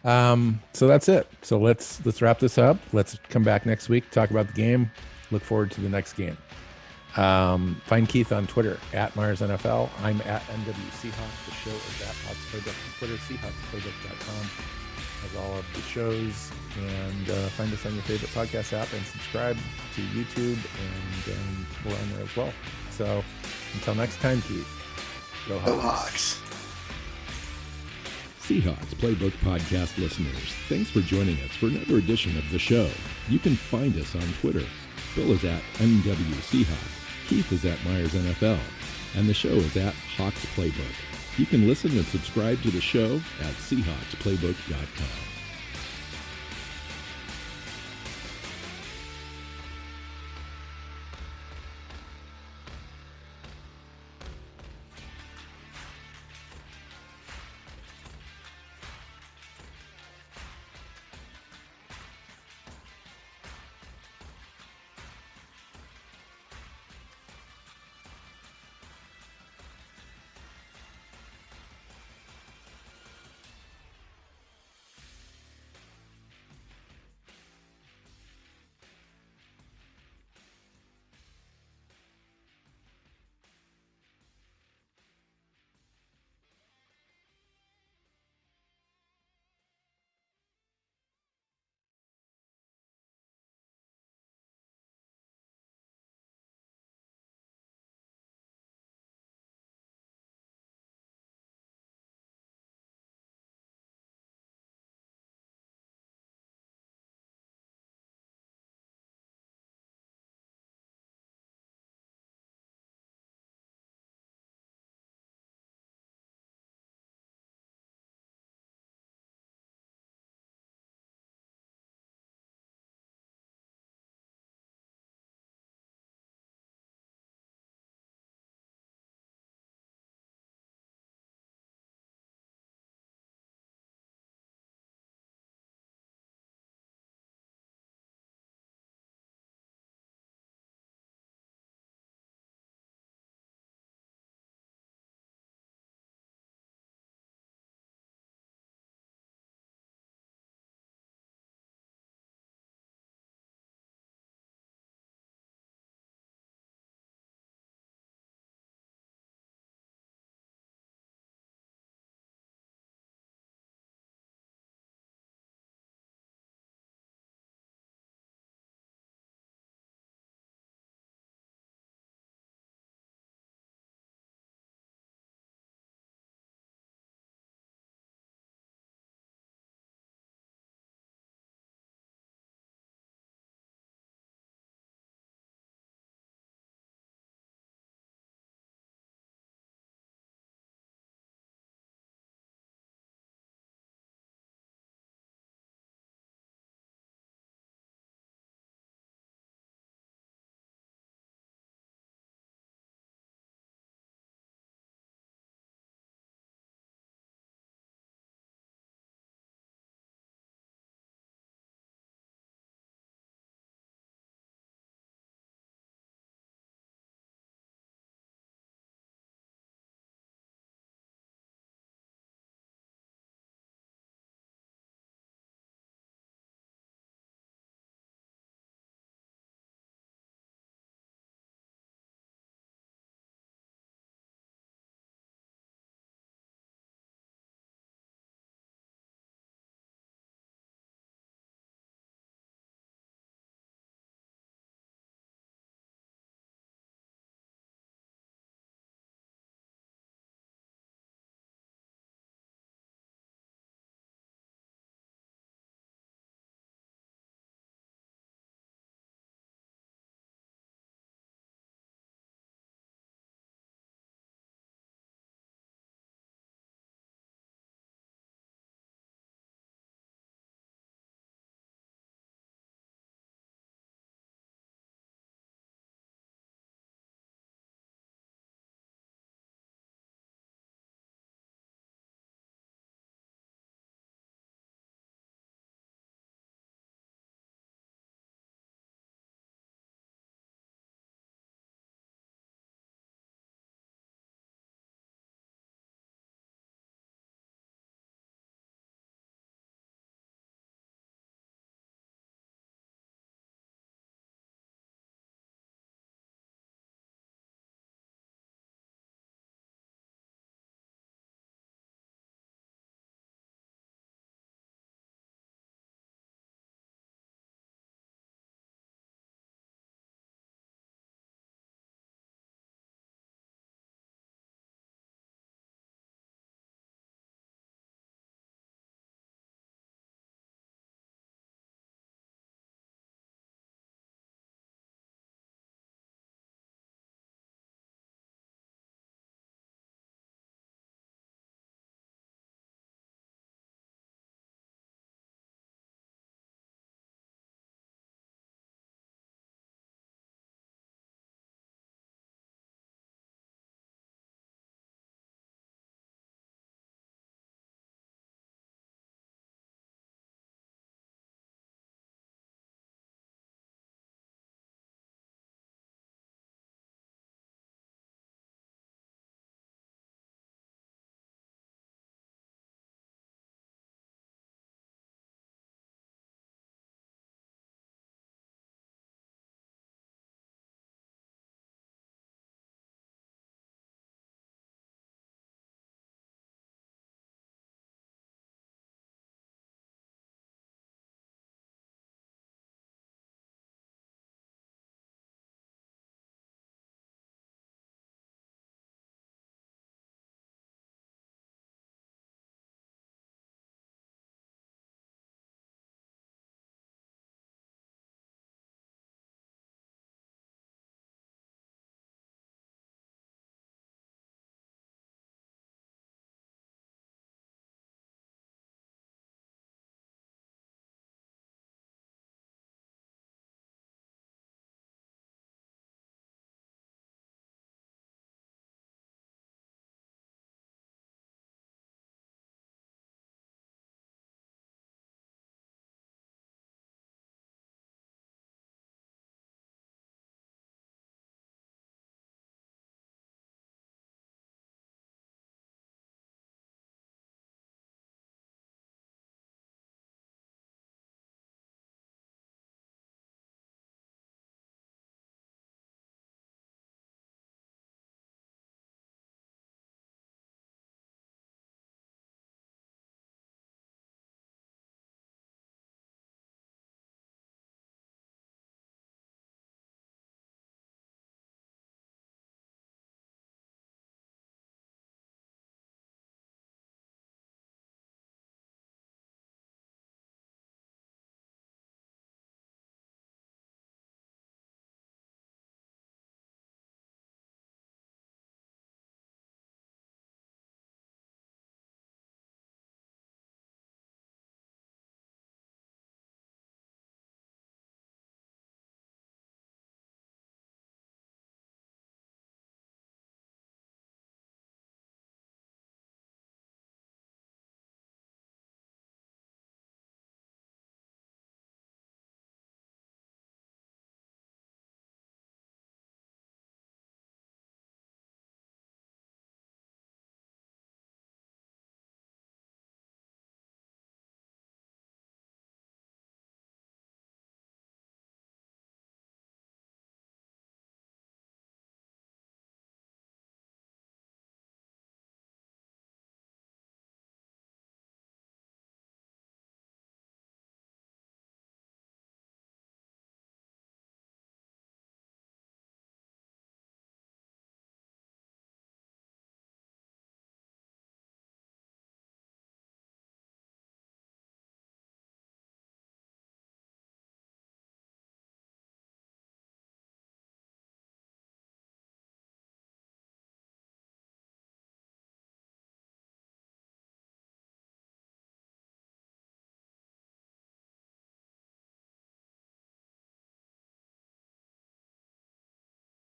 So that's it. So let's wrap this up. Let's come back next week, talk about the game. Look forward to the next game. Find Keith on Twitter at Myers NFL. I'm at NW Seahawks. The show is at Hawks Playbook on Twitter. SeahawksPlaybook.com has all of the shows. And find us on your favorite podcast app and subscribe to YouTube. And we're on there as well. So until next time, Keith. Go Hawks. Seahawks Playbook Podcast listeners, thanks for joining us for another edition of the show. You can find us on Twitter. Bill is at NW Seahawks. Keith is at Myers NFL. And the show is at Hawks Playbook. You can listen and subscribe to the show at SeahawksPlaybook.com.